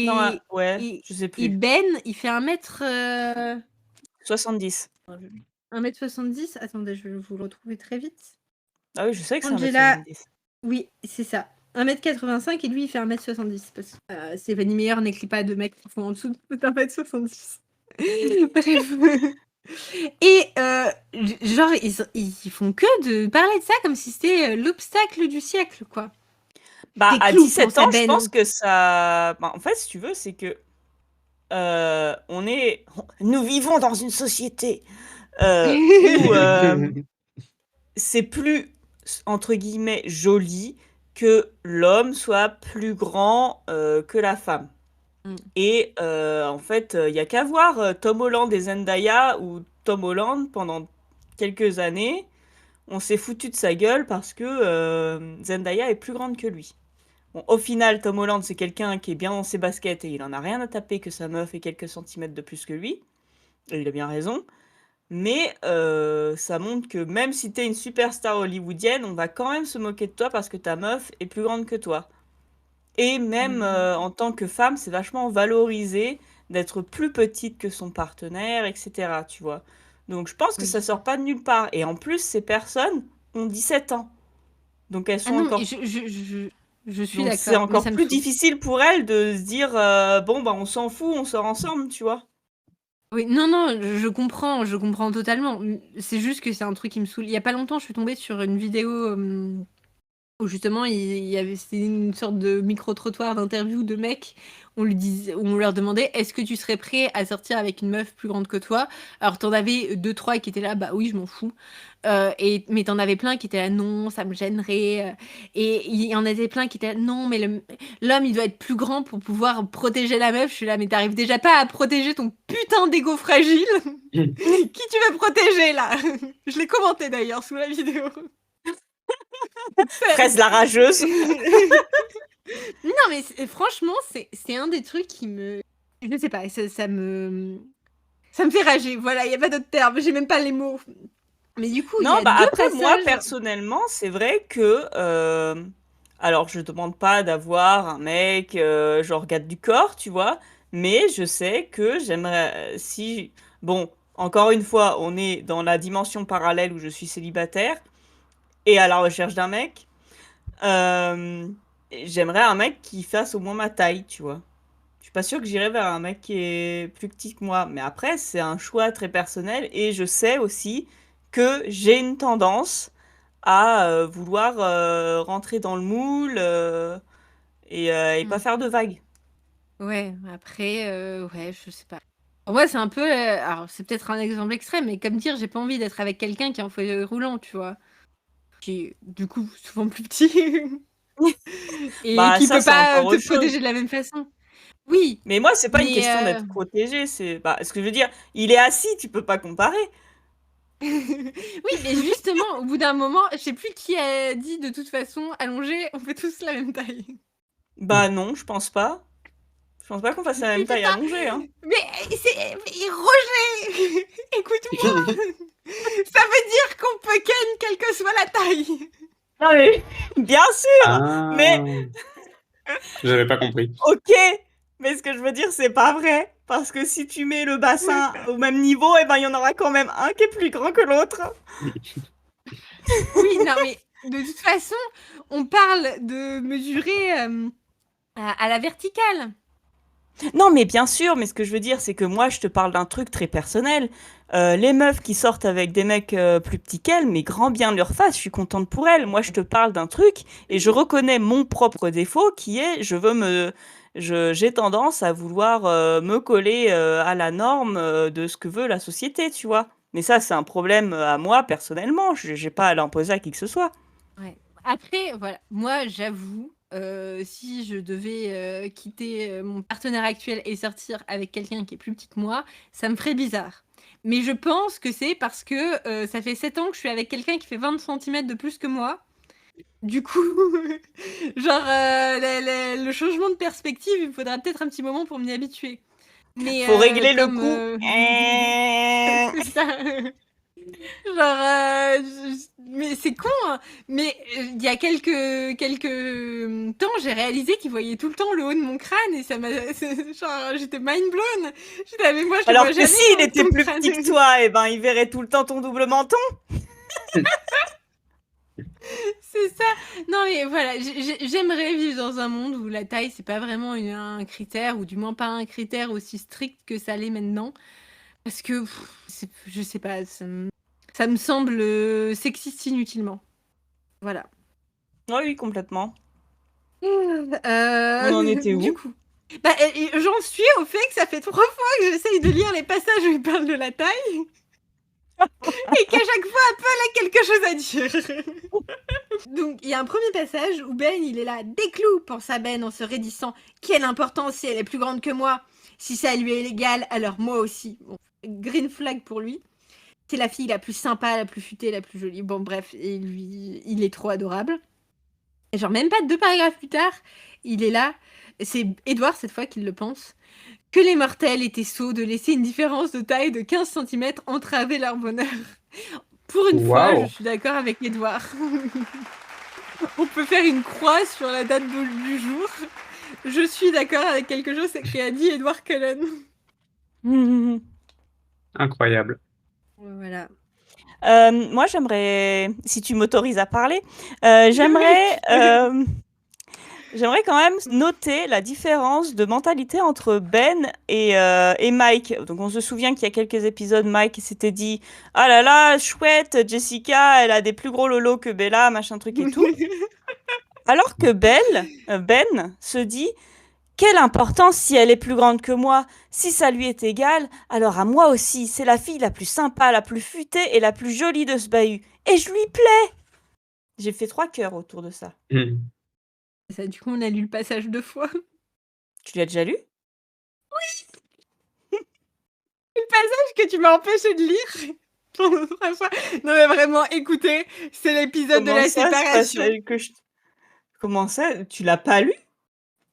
Non, et ouais, et je sais et plus. Ben, il fait 70. 1,70 m. Attendez, je vais vous le retrouver très vite. Ah oui, je sais que c'est Angela, 1,70 m. oui, c'est ça. 1,85 m et lui, il fait 1,70 m parce que, Stéphanie Meyer n'écrit pas de mecs qui font en dessous de 1,70 m. Bref. Et genre, ils font que de parler de ça comme si c'était, l'obstacle du siècle, quoi. Bah, Tes à clous, 17 pense à ans, je Ben. pense que ça... Bah, en fait, si tu veux, c'est que nous vivons dans une société où c'est plus, entre guillemets, joli que l'homme soit plus grand que la femme. Mmh. Et en fait, il y a qu'à voir Tom Holland et Zendaya, où Tom Holland, pendant quelques années, on s'est foutu de sa gueule parce que Zendaya est plus grande que lui. Bon, au final, Tom Holland, c'est quelqu'un qui est bien dans ses baskets et il en a rien à taper que sa meuf ait quelques centimètres de plus que lui. Et il a bien raison. Mais ça montre que même si t'es une superstar hollywoodienne, on va quand même se moquer de toi parce que ta meuf est plus grande que toi. Et même en tant que femme, c'est vachement valorisé d'être plus petite que son partenaire, etc. Tu vois. Donc je pense que Oui. ça sort pas de nulle part. Et en plus, ces personnes ont 17 ans. Donc elles Ah sont non, encore... je suis Donc c'est d'accord, mais encore ça me plus saoule. difficile pour elles de se dire bon bah on s'en fout, on sort ensemble, tu vois. Oui, non, je comprends totalement. C'est juste que c'est un truc qui me saoule. Il y a pas longtemps, je suis tombée sur une vidéo, où justement il y avait c'était une sorte de micro-trottoir d'interview de mecs. On leur demandait: «Est-ce que tu serais prêt à sortir avec une meuf plus grande que toi?» Alors tu en avais 2-3 qui étaient là: «Bah oui, je m'en fous». Mais tu en avais plein qui étaient là: «Non, ça me gênerait», et il y en avait plein qui étaient là: «Non, mais l'homme, il doit être plus grand pour pouvoir protéger la meuf». Je suis là: «Mais tu arrives déjà pas à protéger ton putain d'ego fragile. Qui tu veux protéger là?» Je l'ai commenté d'ailleurs sous la vidéo. Fraise la rageuse. Non, mais franchement, c'est un des trucs qui me. Je sais pas, ça me fait rager. Voilà, il n'y a pas d'autre terme. J'ai même pas les mots. Mais du coup, il y Non, a bah deux après, moi, passages. personnellement, c'est vrai que... alors, je demande pas d'avoir un mec, genre, garde du corps, tu vois, mais je sais que j'aimerais... Si... Bon, encore une fois, on est dans la dimension parallèle où je suis célibataire et à la recherche d'un mec. Euh, J'aimerais un mec qui fasse au moins ma taille, tu vois. Je suis pas sûre que j'irai vers un mec qui est plus petit que moi, mais après, c'est un choix très personnel et je sais aussi que j'ai une tendance à vouloir rentrer dans le moule et pas Hmm. faire de vagues. Ouais, après, ouais, je sais pas. Pour moi, c'est un peu, alors c'est peut-être un exemple extrême, mais comme dire, j'ai pas envie d'être avec quelqu'un qui est en fauteuil roulant, tu vois? Qui est, du coup, souvent plus petit et Bah qui ça, peut c'est pas encore te autre chose. protéger de la même façon. Oui, Mais moi, c'est pas une mais question d'être protégé, c'est bah, ce que je veux dire, il est assis, tu peux pas comparer. oui, mais justement, au bout d'un moment, je sais plus qui a dit de toute façon, allongé, on fait tous la même taille. Bah non, je pense pas. Je pense pas qu'on fasse la Mais même taille putain, allongée, hein. mais Roger, écoute-moi, ça veut dire qu'on peut ken quelle que soit la taille. Non, mais Bien sûr, mais Ah, j'avais pas compris. ok, mais ce que je veux dire, c'est pas vrai. Parce que si tu mets le bassin au même niveau, eh ben, il y en aura quand même un qui est plus grand que l'autre. Oui, non, mais de toute façon, on parle de mesurer à la verticale. Non, mais bien sûr, mais ce que je veux dire, c'est que moi, je te parle d'un truc très personnel. Les meufs qui sortent avec des mecs plus petits qu'elles, mais grand bien leur face, je suis contente pour elles. Moi, je te parle d'un truc et je reconnais mon propre défaut qui est, j'ai tendance à vouloir me coller à la norme de ce que veut la société, tu vois. Mais ça, c'est un problème à moi personnellement. J'ai pas à l'imposer à qui que ce soit. Ouais. Après, voilà, moi, j'avoue, si je devais quitter mon partenaire actuel et sortir avec quelqu'un qui est plus petit que moi, ça me ferait bizarre. Mais je pense que c'est parce que ça fait 7 ans que je suis avec quelqu'un qui fait 20 centimètres de plus que moi. Du coup, genre, le changement de perspective, il me faudra peut-être un petit moment pour m'y habituer. Mais Faut régler le comme... coup. c'est ça. Genre, mais c'est con, hein. Mais il y a quelques temps, j'ai réalisé qu'il voyait tout le temps le haut de mon crâne et ça m'a, genre, j'étais mind blown. J'étais avec moi, je le vois Alors que jamais s'il était ton plus crâne. petit que toi, eh ben, il verrait tout le temps ton double menton. C'est ça. Non mais voilà, j'aimerais vivre dans un monde où la taille c'est pas vraiment un critère ou du moins pas un critère aussi strict que ça l'est maintenant, parce que je sais pas, ça me semble sexiste inutilement. Voilà. Oui, oui, complètement. Euh, On en était du où? coup, bah, j'en suis au fait que ça fait 3 fois que j'essaye de lire les passages où il parle de la taille et qu'à chaque fois Apple a quelque chose à dire. Donc, il y a un premier passage où Ben, il est là, des clous, pensa Ben en se raidissant. Quelle importance si elle est plus grande que moi. Si ça lui est égal, alors moi aussi. Bon, green flag pour lui. C'est la fille la plus sympa, la plus futée, la plus jolie. Bon, bref, et lui, il est trop adorable. Et genre, même pas 2 paragraphes plus tard, il est là. C'est Edward, cette fois, qui le pense. Que les mortels étaient sots de laisser une différence de taille de 15 centimètres entraver leur bonheur. Pour une fois, je Waouh. suis d'accord avec Edward. On peut faire une croix sur la date du jour. Je suis d'accord avec quelque chose qu'a dit Edward Cullen. Incroyable. Voilà. Moi, j'aimerais, si tu m'autorises à parler, j'aimerais quand même noter la différence de mentalité entre Ben et Mike. Donc, on se souvient qu'il y a quelques épisodes, Mike s'était dit, ah là là, chouette, Jessica, elle a des plus gros lolos que Bella, machin truc et tout. Alors que Ben se dit, quelle importance si elle est plus grande que moi. Si ça lui est égal, alors à moi aussi, c'est la fille la plus sympa, la plus futée et la plus jolie de ce bahut. Et je lui plais. J'ai fait 3 cœurs autour de ça. Ça, du coup, on a lu le passage 2 fois. Tu l'as déjà lu? Le passage que tu m'as empêché de lire. Pendant 3 fois. Non, mais vraiment, écoutez, c'est l'épisode de Comment la ça, ce séparation. passage que je... Comment ça? Tu l'as pas lu?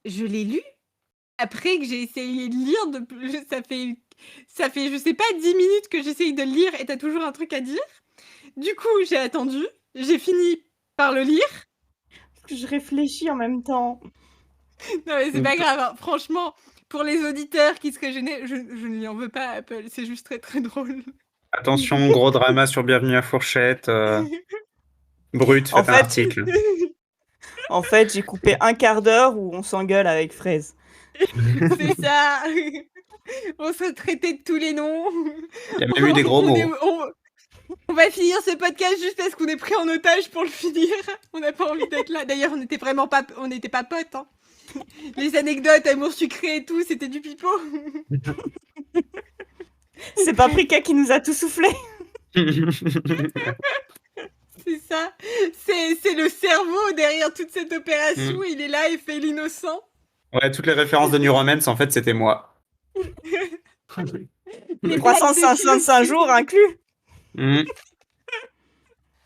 Je l'ai lu après que j'ai essayé de lire. Ça fait, je sais pas, 10 minutes que j'essaye de le lire et t'as toujours un truc à dire. Du coup, j'ai attendu. J'ai fini par le lire. Je réfléchis en même temps. Non, mais c'est pas grave, hein. Franchement, pour les auditeurs qui seraient gênés, je ne lui en veux pas, Apple. C'est juste très très drôle. Attention, gros drama sur Bienvenue à Fourchette. Brut, En faites un fait, article. en fait, j'ai coupé un quart d'heure où on s'engueule avec Fraise. C'est ça. On se traitait de tous les noms. Il y a même eu des gros mots. On va finir ce podcast juste parce qu'on est pris en otage pour le finir. On n'a pas envie d'être là. D'ailleurs, on n'était pas potes. Hein. Les anecdotes, amour sucré et tout, c'était du pipeau. C'est Paprika qui nous a tout soufflé. C'est ça. C'est le cerveau derrière toute cette opération. Il est là et fait l'innocent. Ouais, toutes les références de New Romance, en fait, c'était moi. Les 365 jours inclus. Mm.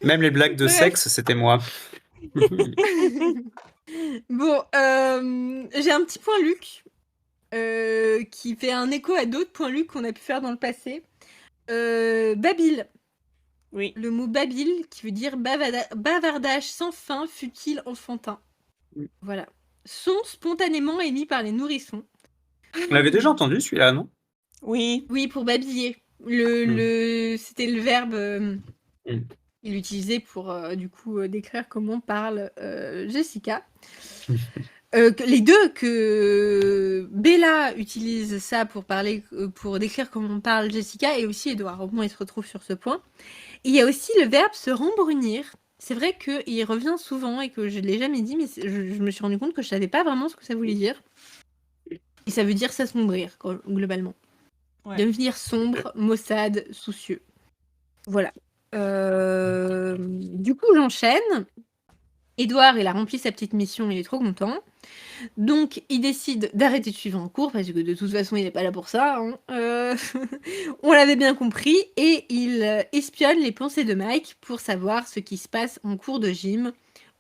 Même les blagues de Bref. sexe, c'était moi. Bon, j'ai un petit point Luc qui fait un écho à d'autres points Luc qu'on a pu faire dans le passé. Babil. Oui. Le mot babil qui veut dire bavardage sans fin, futile, enfantin. Voilà. Son spontanément émis par les nourrissons. On l'avait déjà entendu celui-là, non? Oui. Oui, pour babiller. C'était le verbe il utilisait pour du coup décrire comment parle Jessica. Les deux, que Bella utilise ça pour parler, pour décrire comment parle Jessica, et aussi Edouard. Au moins, il se retrouve sur ce point. Il y a aussi le verbe se rembrunir. C'est vrai qu'il revient souvent et que je ne l'ai jamais dit, mais je me suis rendu compte que je ne savais pas vraiment ce que ça voulait dire. Et ça veut dire s'assombrir, globalement. Ouais. Devenir sombre, maussade, soucieux. Voilà. Du coup, j'enchaîne. Édouard, il a rempli sa petite mission, il est trop content. Donc, il décide d'arrêter de suivre en cours, parce que de toute façon, il n'est pas là pour ça. On l'avait bien compris. Et il espionne les pensées de Mike pour savoir ce qui se passe en cours de gym,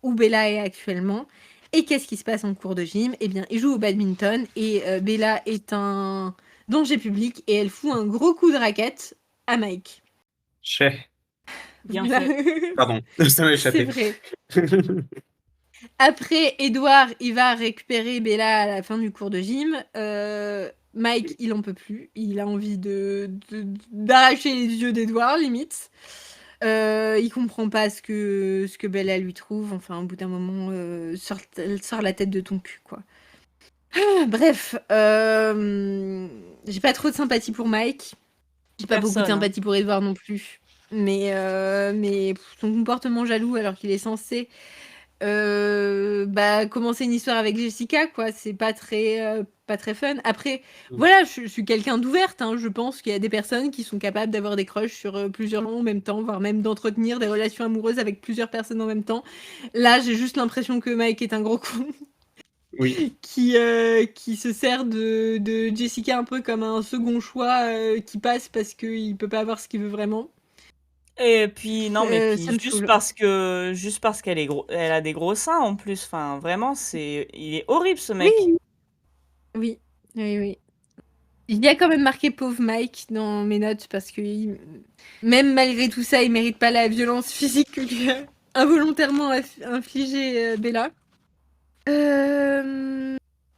où Bella est actuellement. Et qu'est-ce qui se passe en cours de gym? Eh bien, il joue au badminton, et Bella est un danger public, et elle fout un gros coup de raquette à Mike. Bien Voilà. fait. Pardon, ça m'a échappé. C'est vrai. Après, Edouard, il va récupérer Bella à la fin du cours de gym. Mike, il en peut plus. Il a envie d'arracher les yeux d'Edouard, limite. Il comprend pas ce que Bella lui trouve. Enfin, au bout d'un moment, sors la tête de ton cul, quoi. Bref, j'ai pas trop de sympathie pour Mike. J'ai pas beaucoup de sympathie pour Edouard non plus. Mais son comportement jaloux alors qu'il est censé commencer une histoire avec Jessica, quoi, c'est pas très fun. Après, voilà, je suis quelqu'un d'ouverte, hein. Je pense qu'il y a des personnes qui sont capables d'avoir des crushs sur plusieurs gens en même temps, voire même d'entretenir des relations amoureuses avec plusieurs personnes en même temps. Là, j'ai juste l'impression que Mike est un gros con. Oui. Qui se sert de Jessica un peu comme un second choix qui passe parce qu'il peut pas avoir ce qu'il veut vraiment. Et puis non, mais puis ça me juste saoule. parce qu'elle elle a des gros seins en plus. Enfin, vraiment, il est horrible ce mec. Oui. Il y a quand même marqué pauvre Mike dans mes notes parce que même malgré tout ça, il mérite pas la violence physique que lui a involontairement infligée Bella.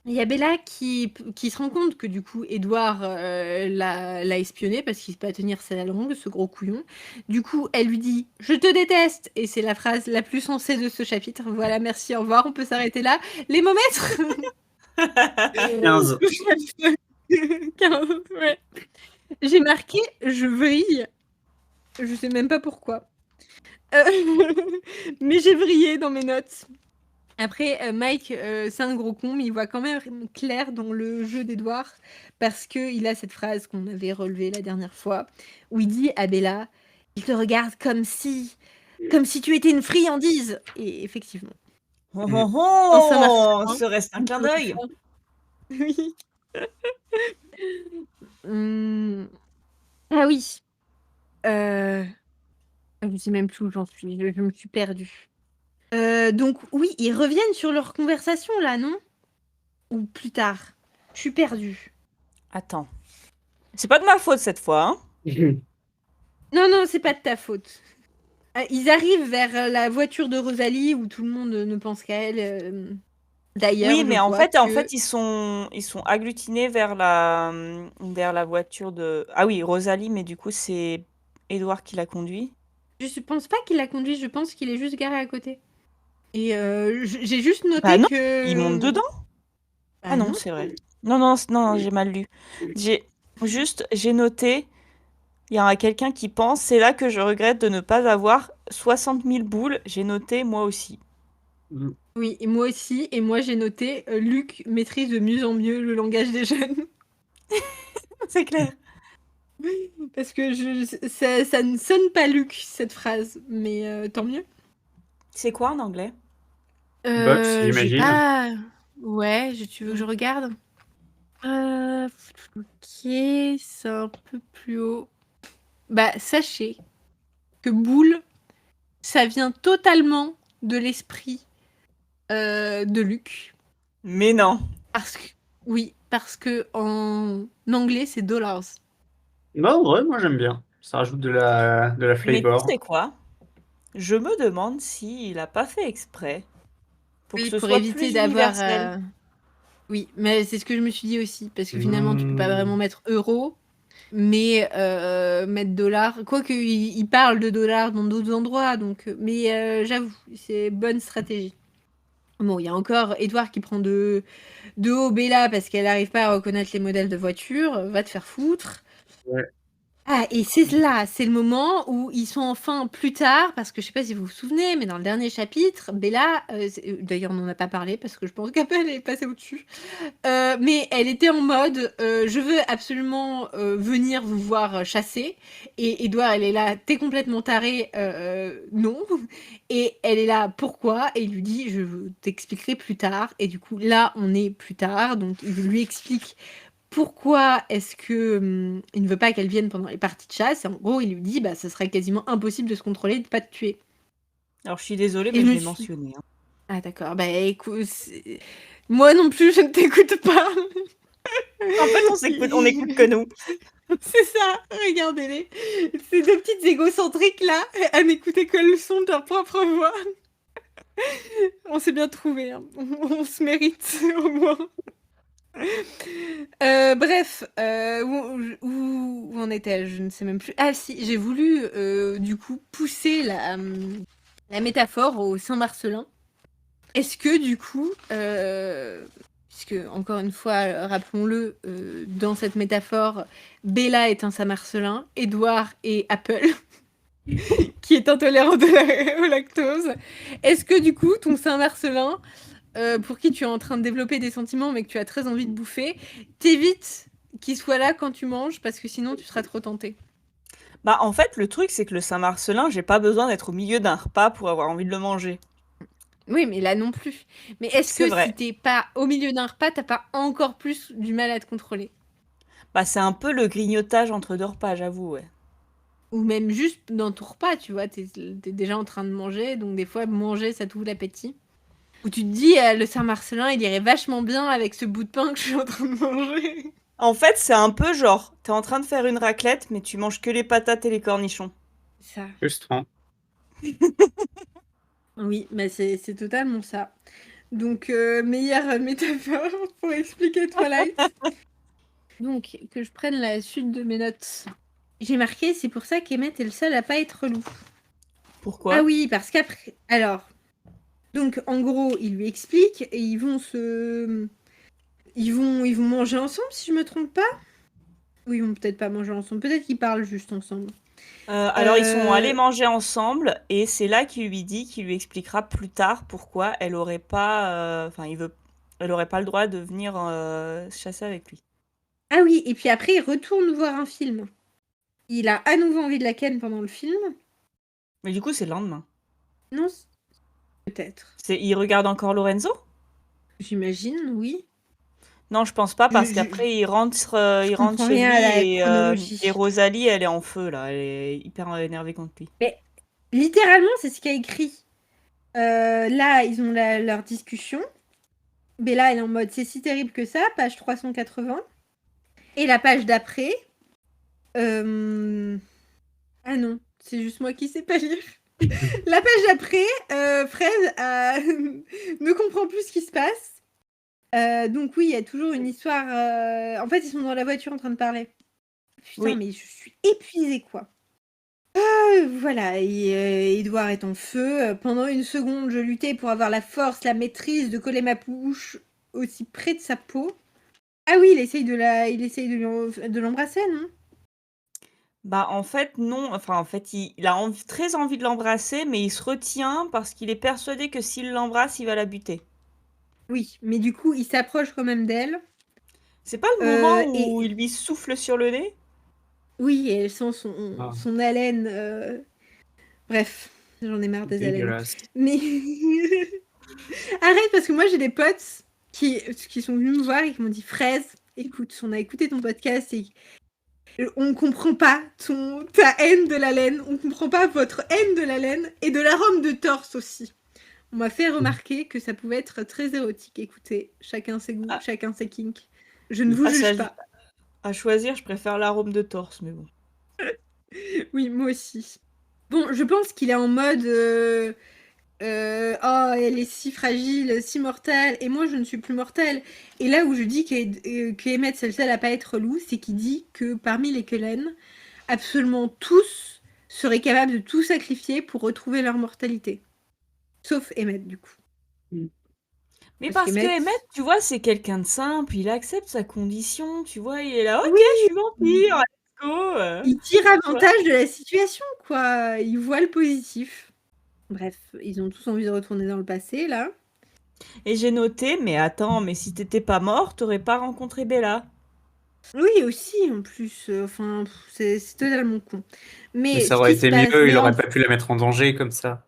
Il y a Bella qui se rend compte que du coup Edouard l'a espionné parce qu'il ne sait pas tenir sa langue, ce gros couillon. Du coup, elle lui dit « Je te déteste !» Et c'est la phrase la plus sensée de ce chapitre. Voilà, merci, au revoir, on peut s'arrêter là. Les momètres 15. 15, ouais. J'ai marqué « Je vrille ». Je sais même pas pourquoi. Mais j'ai vrillé dans mes notes. Après, Mike, c'est un gros con, mais il voit quand même clair dans le jeu d'Edouard, parce qu'il a cette phrase qu'on avait relevée la dernière fois, où il dit à Bella « Il te regarde comme si tu étais une friandise !» Et effectivement. Ce reste un clin d'œil. Oui. Ah oui. Je sais même plus où j'en suis, je me suis perdue. Donc oui, ils reviennent sur leur conversation là, non? Ou plus tard? Je suis perdue. Attends. C'est pas de ma faute cette fois, hein? Non, c'est pas de ta faute. Ils arrivent vers la voiture de Rosalie où tout le monde ne pense qu'à elle. D'ailleurs, oui, mais en fait, ils sont agglutinés vers la voiture de... Ah oui, Rosalie, mais du coup, c'est Edouard qui la conduit. Je pense pas qu'il la conduit, je pense qu'il est juste garé à côté. Et j'ai juste noté non, que... il monte dedans. Ah non, c'est vrai. Non, j'ai mal lu. J'ai noté, il y a quelqu'un qui pense, c'est là que je regrette de ne pas avoir 60 000 boules. J'ai noté moi aussi. Mm. Oui, et moi aussi. Et moi, j'ai noté Luc maîtrise de mieux en mieux le langage des jeunes. C'est clair. Parce que ça ne sonne pas Luc, cette phrase. Mais tant mieux. C'est quoi en anglais? Box, J'ai j'imagine. pas. Ouais, tu veux que je regarde? Ok, c'est un peu plus haut. Bah, sachez que boule, ça vient totalement de l'esprit de Luc. Mais non. Oui, parce que en anglais, c'est dollars. Non, ouais, moi j'aime bien. Ça rajoute de la Mais tu flavor. sais quoi? Je me demande s'il a pas fait exprès pour que Oui, ce pour soit éviter plus d'avoir. universel. Oui, mais c'est ce que je me suis dit aussi, parce que finalement, tu peux pas vraiment Hmm. mettre euro, mais mettre dollar. Quoique, il parle de dollars dans d'autres endroits, donc. Mais j'avoue, c'est bonne stratégie. Bon, il y a encore Edouard qui prend de haut Bella parce qu'elle n'arrive pas à reconnaître les modèles de voiture. Va te faire foutre. Ouais. Ah, et c'est là, c'est le moment où ils sont enfin plus tard, parce que je sais pas si vous vous souvenez, mais dans le dernier chapitre, Bella, d'ailleurs on n'en a pas parlé parce que je pense qu'Appel est passée au-dessus, mais elle était en mode je veux absolument venir vous voir chasser, et Edouard elle est là, t'es complètement taré, non, et elle est là, pourquoi, et il lui dit je t'expliquerai plus tard, et du coup là on est plus tard, donc il lui explique pourquoi est-ce que il ne veut pas qu'elle vienne pendant les parties de chasse. Et en gros, il lui dit bah ça serait quasiment impossible de se contrôler et de pas te tuer. Alors je suis désolée, Et mais je je me l'ai suis mentionné, hein. ah d'accord, bah écoute, moi non plus je ne t'écoute pas. En fait, on écoute que nous. C'est ça, regardez-les. Ces deux petites égocentriques là, à n'écouter que le son de leur propre voix. On s'est bien trouvé, hein. On se mérite au moins. Bref, où en était-je? Je ne sais même plus. Ah si, j'ai voulu du coup pousser la métaphore au Saint-Marcelin. Est-ce que du coup, puisque encore une fois, rappelons-le, dans cette métaphore, Bella est un Saint-Marcelin, Édouard est Apple, qui est intolérant au lactose. Est-ce que du coup, ton Saint-Marcelin, pour qui tu es en train de développer des sentiments mais que tu as très envie de bouffer, t'évites qu'il soit là quand tu manges parce que sinon tu seras trop tenté. Bah, en fait, le truc, c'est que le Saint-Marcelin, j'ai pas besoin d'être au milieu d'un repas pour avoir envie de le manger. Oui, mais là non plus. Mais est-ce C'est que si vrai. t'es pas au milieu d'un repas, t'as pas encore plus du mal à te contrôler? Bah, c'est un peu le grignotage entre deux repas, j'avoue, ouais. Ou même juste dans ton repas, tu vois, t'es déjà en train de manger, donc des fois manger ça t'ouvre l'appétit. Ou tu te dis, le Saint-Marcelin il irait vachement bien avec ce bout de pain que je suis en train de manger. En fait, c'est un peu genre, t'es en train de faire une raclette, mais tu manges que les patates et les cornichons. Ça. Frustrant. Oui, mais c'est totalement ça. Donc, meilleure métaphore pour expliquer Twilight. Donc, que je prenne la suite de mes notes. J'ai marqué, c'est pour ça qu'Emmett est le seul à pas être relou. Ah Pourquoi? oui, parce qu'après... Alors, donc en gros, il lui explique et ils vont se... Ils vont manger ensemble, si je me trompe pas. Ou ils vont peut-être pas manger ensemble. Peut-être qu'ils parlent juste ensemble. Alors, ils sont allés manger ensemble, et c'est là qu'il lui dit qu'il lui expliquera plus tard pourquoi elle aurait pas, elle aurait pas le droit de venir chasser avec lui. Ah oui, et puis après, il retourne voir un film. Il a à nouveau envie de la ken pendant le film. Mais du coup, c'est le lendemain. Non, peut-être. Il regarde encore Lorenzo? J'imagine, oui. Non, je pense pas, parce Je qu'après, il rentre comprends chez rien à lui, la et chronologie. Rosalie, elle est en feu, là. Elle est hyper énervée contre lui. Mais littéralement, c'est ce qu'il y a écrit. Là, ils ont leur discussion. Bella, elle est en mode c'est si terrible que ça, page 380. Et la page d'après. Ah non, c'est juste moi qui sais pas lire. La page d'après, Fred ne comprend plus ce qui se passe. Donc oui, il y a toujours une histoire. En fait, ils sont dans la voiture en train de parler. Putain, Oui. mais je suis épuisée, quoi. Voilà, et Edouard est en feu. Pendant une seconde, je luttais pour avoir la force, la maîtrise de coller ma bouche aussi près de sa peau. Ah oui, il essaye de l'embrasser, non? Bah, en fait, non. Enfin, en fait, il a très envie de l'embrasser, mais il se retient parce qu'il est persuadé que s'il l'embrasse, il va la buter. Oui, mais du coup, il s'approche quand même d'elle. C'est pas le moment où Et il lui souffle sur le nez? oui, et elle sent son, Ah, son haleine. Bref, j'en ai marre des haleines. dégueulasse. Mais arrête, parce que moi, j'ai des potes qui sont venus me voir et qui m'ont dit, Fraise, écoute, on a écouté ton podcast et on comprend pas ta haine de la laine, on comprend pas votre haine de la laine et de l'arôme de torse aussi. On m'a fait remarquer que ça pouvait être très érotique. Écoutez, chacun ses goûts, Ah, chacun ses kinks. Je ne vous ah, ça, juge pas. à choisir, je préfère l'arôme de torse, mais bon. Oui, moi aussi. Bon, je pense qu'il est en mode oh, elle est si fragile, si mortelle, et moi je ne suis plus mortelle. Et là où je dis qu'Emmet c'est le seul à pas être loup, c'est qu'il dit que parmi les Kellen, absolument tous seraient capables de tout sacrifier pour retrouver leur mortalité. Sauf Emmet, du coup. Mais Parce parce que qu'Emmet. Emmett, tu vois, c'est quelqu'un de simple, il accepte sa condition, tu vois, il est là, ok, Oui, je suis vampire, let's go. il tire Voilà. avantage de la situation, quoi. Il voit le positif. Bref, ils ont tous envie de retourner dans le passé, là. Et j'ai noté, mais attends, mais si t'étais pas mort, t'aurais pas rencontré Bella. Oui, aussi, en plus. Enfin, c'est totalement con. Mais Mais ça ce aurait qui se été passe, mieux, il mais aurait pas pu la mettre en danger comme ça.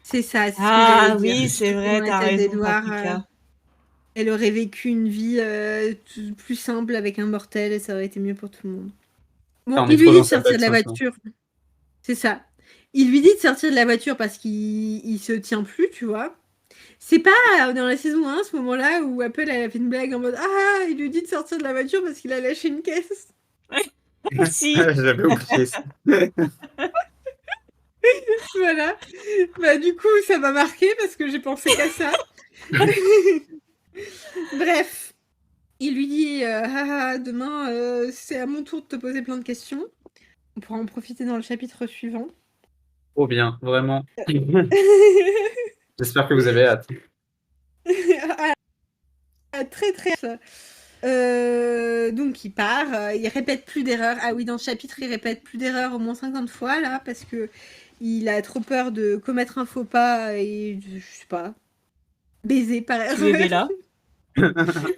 c'est ça, c'est ce que j'allais Ah dire. oui, Je suis c'est tombée dans vrai, la t'as tête raison, d'Edouard. Paprika. Elle aurait vécu une vie plus simple avec un mortel et ça aurait été mieux pour tout le monde. Bon, On est il lui trop dit dans de sa sortir tête de la maintenant. voiture. C'est ça. Il lui dit de sortir de la voiture parce qu'il se tient plus, tu vois. C'est pas dans la saison 1, ce moment-là, où Apple elle a fait une blague en mode ah, il lui dit de sortir de la voiture parce qu'il a lâché une caisse. Si. J'avais oublié ça. Voilà. Bah, du coup, ça m'a marqué parce que j'ai pensé qu'à ça. Bref. Il lui dit ah, ah, demain, c'est à mon tour de te poser plein de questions. On pourra en profiter dans le chapitre suivant. Trop bien, vraiment. J'espère que vous avez hâte. Très très. Donc il part, il répète plus d'erreurs. Ah oui, dans le chapitre, il répète plus d'erreurs au moins 50 fois là, parce que il a trop peur de commettre un faux pas et je sais pas, baiser par Tu es erreur. Bella.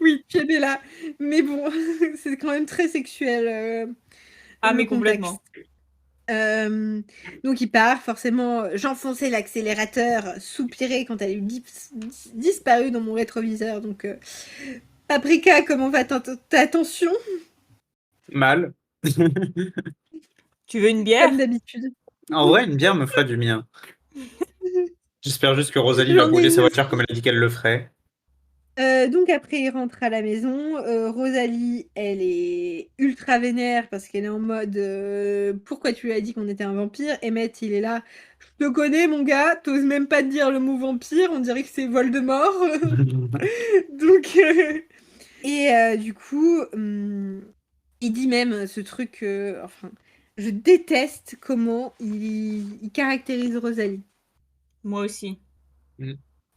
Oui, tu es Bella. Mais bon, c'est quand même très sexuel Ah, le mais contexte. complètement. Donc il part, forcément, j'enfonçais l'accélérateur, soupiré quand elle est disparue dans mon rétroviseur. Donc, Paprika, comment va ta tension? Tu Mal. veux une bière? Comme d'habitude. En vrai, une bière me ferait du bien. J'espère juste que Rosalie va J'en ai brûler sa une voiture comme aussi. elle a dit qu'elle le ferait. Donc après, il rentre à la maison. Rosalie, elle est ultra vénère parce qu'elle est en mode pourquoi tu lui as dit qu'on était un vampire? Emmett, il est là. Je te connais, mon gars. T'oses même pas te dire le mot vampire. On dirait que c'est Voldemort. Donc, et du coup, il dit même ce truc. Enfin, je déteste comment il caractérise Rosalie. Moi aussi.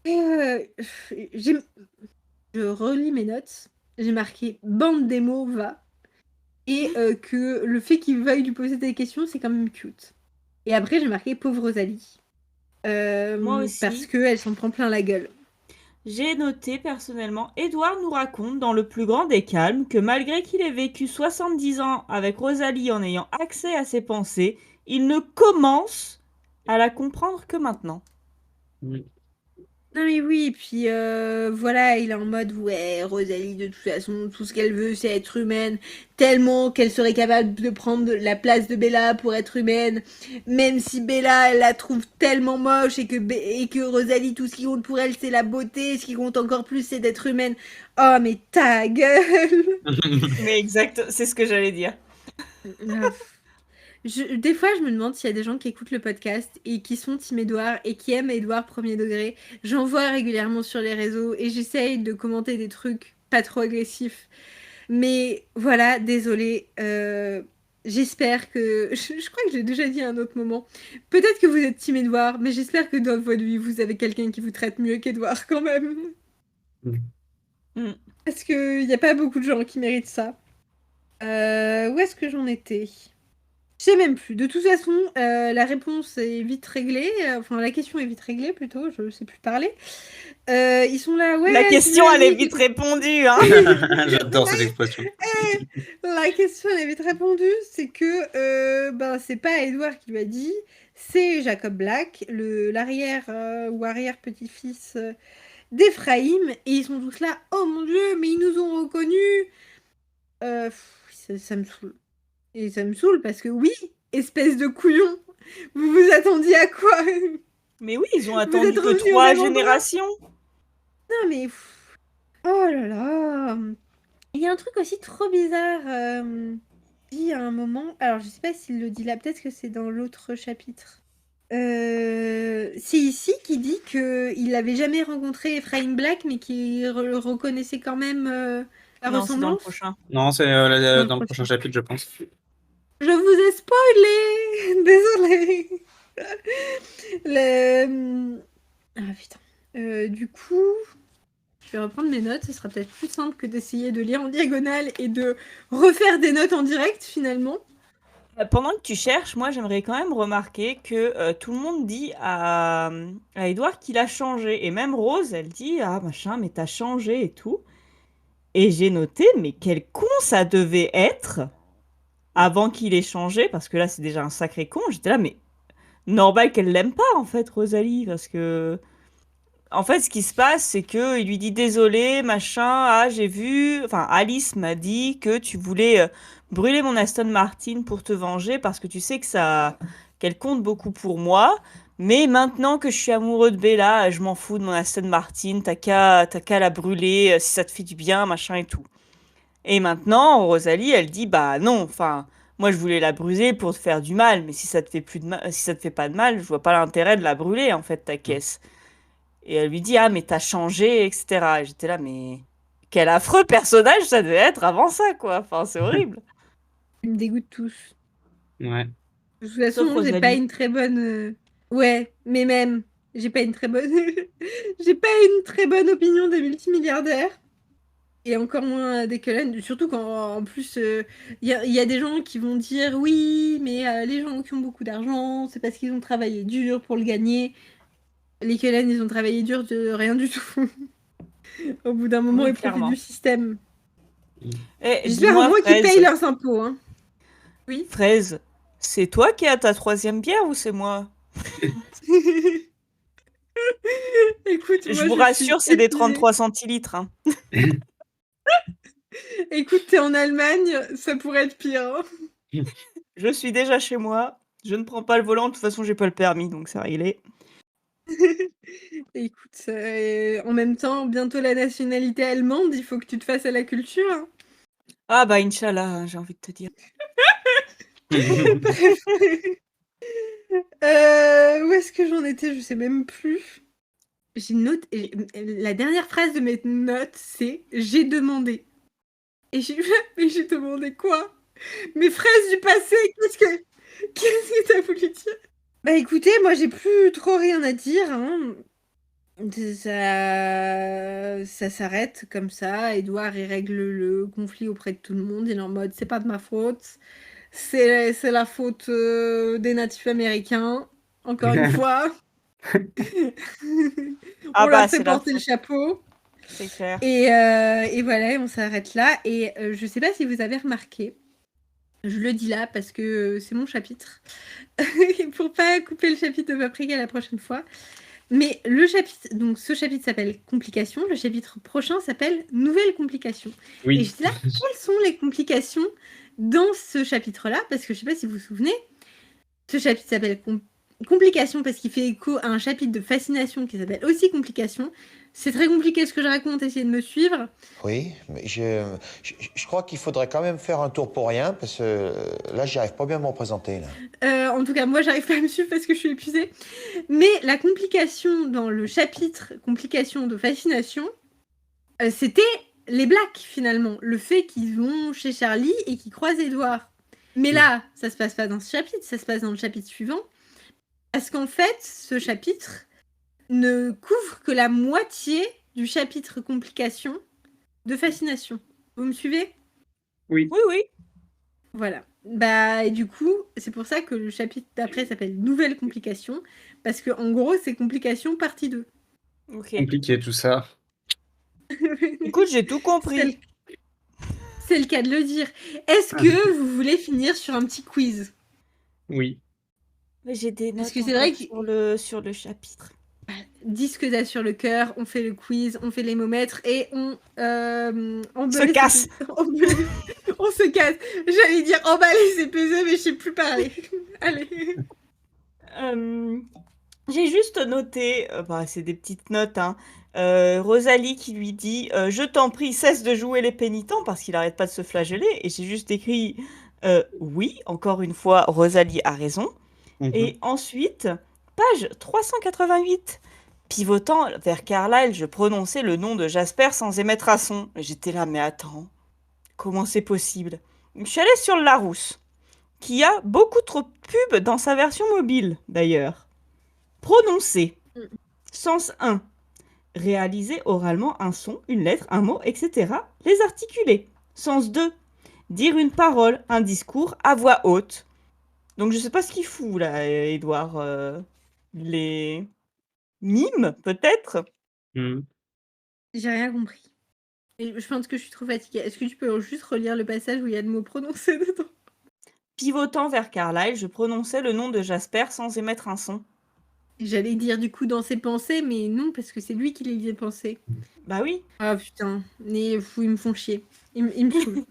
Euh, j'ai Je relis mes notes. J'ai marqué bande démo va. Et que le fait qu'il veuille lui poser des questions, c'est quand même cute. Et après, j'ai marqué pauvre Rosalie. Moi Parce aussi. qu'elle s'en prend plein la gueule. J'ai noté personnellement, Édouard nous raconte dans le plus grand des calmes que malgré qu'il ait vécu 70 ans avec Rosalie en ayant accès à ses pensées, il ne commence à la comprendre que maintenant. Non mais oui, et puis voilà, il est en mode ouais, Rosalie de toute façon, tout ce qu'elle veut c'est être humaine, tellement qu'elle serait capable de prendre la place de Bella pour être humaine, même si Bella elle la trouve tellement moche et que Rosalie tout ce qui compte pour elle c'est la beauté, ce qui compte encore plus c'est d'être humaine. Oh mais ta gueule. Mais exact, c'est ce que j'allais dire. Des fois, je me demande s'il y a des gens qui écoutent le podcast et qui sont Team Edouard et qui aiment Edouard premier degré. J'en vois régulièrement sur les réseaux et j'essaye de commenter des trucs pas trop agressifs. Mais voilà, désolée. J'espère que... Je crois que j'ai déjà dit à un autre moment. Peut-être que vous êtes Team Edouard, mais j'espère que dans votre vie, vous avez quelqu'un qui vous traite mieux qu'Edouard quand même. Mm. Parce qu'il n'y a pas beaucoup de gens qui méritent ça. Où est-ce que j'en étais? Je sais même plus. De toute façon, la réponse est vite réglée. Enfin, la question est vite réglée plutôt. Je sais plus parler. Ils sont là, ouais. La question, elle est Tsunami. vite répondue, hein. J'adore cette expression. La question elle est vite répondue. C'est que ben, c'est pas Edouard qui l'a dit. C'est Jacob Black, l'arrière ou arrière-petit-fils d'Ephraïm. Et ils sont tous là. Oh mon Dieu, mais ils nous ont reconnus. Ça me saoule. Et ça me saoule parce que oui, espèce de couillon, vous vous attendiez à quoi? Mais oui, ils ont Vous attendu êtes que revenus au 3 même endroit? générations. Non mais... Oh là là. Il y a un truc aussi trop bizarre. Dit à un moment... Alors je sais pas s'il le dit là, peut-être que c'est dans l'autre chapitre. C'est ici qui dit qu'il n'avait jamais rencontré Ephraim Black, mais qu'il reconnaissait quand même la Non, c'est dans le ressemblance. prochain. Non, c'est Dans dans le le prochain chapitre, je pense. Je vous ai spoilé. Désolée. Ah putain. Du coup, je vais reprendre mes notes. Ce sera peut-être plus simple que d'essayer de lire en diagonale et de refaire des notes en direct finalement. Pendant que tu cherches, moi j'aimerais quand même remarquer que tout le monde dit à Edouard qu'il a changé. Et même Rose, elle dit ah machin, mais t'as changé et tout. Et j'ai noté, mais quel con ça devait être avant qu'il ait changé, parce que là c'est déjà un sacré con. J'étais là, mais normal qu'elle l'aime pas en fait, Rosalie, parce que. En fait, ce qui se passe, c'est que il lui dit désolé, machin. Ah, j'ai vu. Enfin, Alice m'a dit que tu voulais brûler mon Aston Martin pour te venger parce que tu sais que qu'elle compte beaucoup pour moi. Mais maintenant que je suis amoureux de Bella, je m'en fous de mon Aston Martin. T'as qu'à la brûler si ça te fait du bien, machin et tout. Et maintenant, Rosalie, elle dit bah non. Enfin, moi je voulais la brûler pour te faire du mal, mais si ça te fait plus de si ça te fait pas de mal, je vois pas l'intérêt de la brûler en fait ta caisse. Et elle lui dit ah mais t'as changé, etc. Et j'étais là mais quel affreux personnage ça devait être avant ça quoi. Enfin c'est horrible. Ils me dégoûtent tous. Ouais. De toute Sauf façon, j'ai pas Rosalie. une très bonne. Ouais, mais même, j'ai pas une très bonne. J'ai pas une très bonne opinion des multimilliardaires. Et encore moins des Cullen, surtout quand en plus il y a des gens qui vont dire oui, mais les gens qui ont beaucoup d'argent, c'est parce qu'ils ont travaillé dur pour le gagner. Les Cullen, ils ont travaillé dur de rien du tout. Au bout d'un moment, Oui ils profitent du clairement. système. Et J'espère au dis-moi moins qu'ils payent Fraise, leurs impôts. Hein. Oui. Fraise, c'est toi qui as ta troisième bière ou c'est moi? Écoute, Je moi vous je suis rassure, c'est des épuisée. 33 centilitres. Hein. Écoute, t'es en Allemagne, ça pourrait être pire. Hein. Je suis déjà chez moi. Je ne prends pas le volant. De toute façon, j'ai pas le permis, donc c'est réglé. Écoute, en même temps, bientôt la nationalité allemande, il faut que tu te fasses à la culture. Hein. Ah bah Inch'Allah, hein, j'ai envie de te dire. Bref. Où est-ce que j'en étais? Je sais même plus. J'ai une note. La dernière phrase de mes notes, c'est j'ai demandé. Et j'ai mais j'ai demandé quoi? Mes fraises du passé, qu'est-ce que t'as voulu dire? Bah écoutez, moi j'ai plus trop rien à dire. Hein. Ça s'arrête comme ça. Edouard, il règle le conflit auprès de tout le monde. Il est en mode, c'est pas de ma faute. C'est la faute des natifs américains. Encore une fois. Ah On leur bah fait c'est la porter le faute, chapeau. c'est clair. Et voilà, on s'arrête là. Et je sais pas si vous avez remarqué. Je le dis là parce que c'est mon chapitre. Pour pas couper le chapitre de Paprika la prochaine fois. Mais le chapitre, donc ce chapitre s'appelle Complications, le chapitre prochain s'appelle Nouvelles complications. Et Oui. j'étais là, quelles sont les complications dans ce chapitre-là? Parce que je sais pas si vous vous souvenez, ce chapitre s'appelle Complications parce qu'il fait écho à un chapitre de Fascination qui s'appelle aussi Complications. C'est très compliqué ce que je raconte, essayez de me suivre. Oui, mais je crois qu'il faudrait quand même faire un tour pour rien, parce que là, j'y arrive pas bien à me représenter. Là. En tout cas, moi, j'arrive pas à me suivre parce que je suis épuisée. Mais la complication dans le chapitre Complications de Fascination, c'était les Blacks, finalement. Le fait qu'ils vont chez Charlie et qu'ils croisent Edouard. Mais là, ça se passe pas dans ce chapitre, ça se passe dans le chapitre suivant. Parce qu'en fait, ce chapitre ne couvre que la moitié du chapitre Complications de Fascination. Vous me suivez? Oui. Oui, oui. Voilà. Bah, et du coup, c'est pour ça que le chapitre d'après s'appelle Nouvelles complications, parce que en gros, c'est complications partie 2. Ok. Compliqué tout ça. Écoute, j'ai tout C'est compris. c'est le cas de le dire. Est-ce que vous voulez finir sur un petit quiz? Oui. Mais j'ai des Parce notes que c'est vrai encore sur le chapitre. Dis ce que t'as sur le cœur, on fait le quiz, on fait les momètres et on Se casse. On se casse. J'allais dire emballer c'est peseux, mais je sais plus parler. Allez. J'ai juste noté, c'est des petites notes, hein. Rosalie qui lui dit je t'en prie, cesse de jouer les pénitents parce qu'il arrête pas de se flageller. Et j'ai juste écrit oui, encore une fois, Rosalie a raison. Et ensuite, page 388. Pivotant vers Carlyle, je prononçais le nom de Jasper sans émettre un son. Et j'étais là, mais attends, comment c'est possible? Je suis allée sur le Larousse, qui a beaucoup trop de pubs dans sa version mobile, d'ailleurs. Prononcer. Sens 1. Réaliser oralement un son, une lettre, un mot, etc. Les articuler. Sens 2. Dire une parole, un discours à voix haute. Donc je sais pas ce qu'il fout là, Edouard. Les mimes, peut-être? J'ai rien compris. Et je pense que je suis trop fatiguée. Est-ce que tu peux juste relire le passage où il y a le mot prononcé dedans? Pivotant vers Carlyle, je prononçais le nom de Jasper sans émettre un son. J'allais dire du coup dans ses pensées, mais non, parce que c'est lui qui les a pensées. Bah oui. Ah putain, ils me font chier. Ils me saoulent.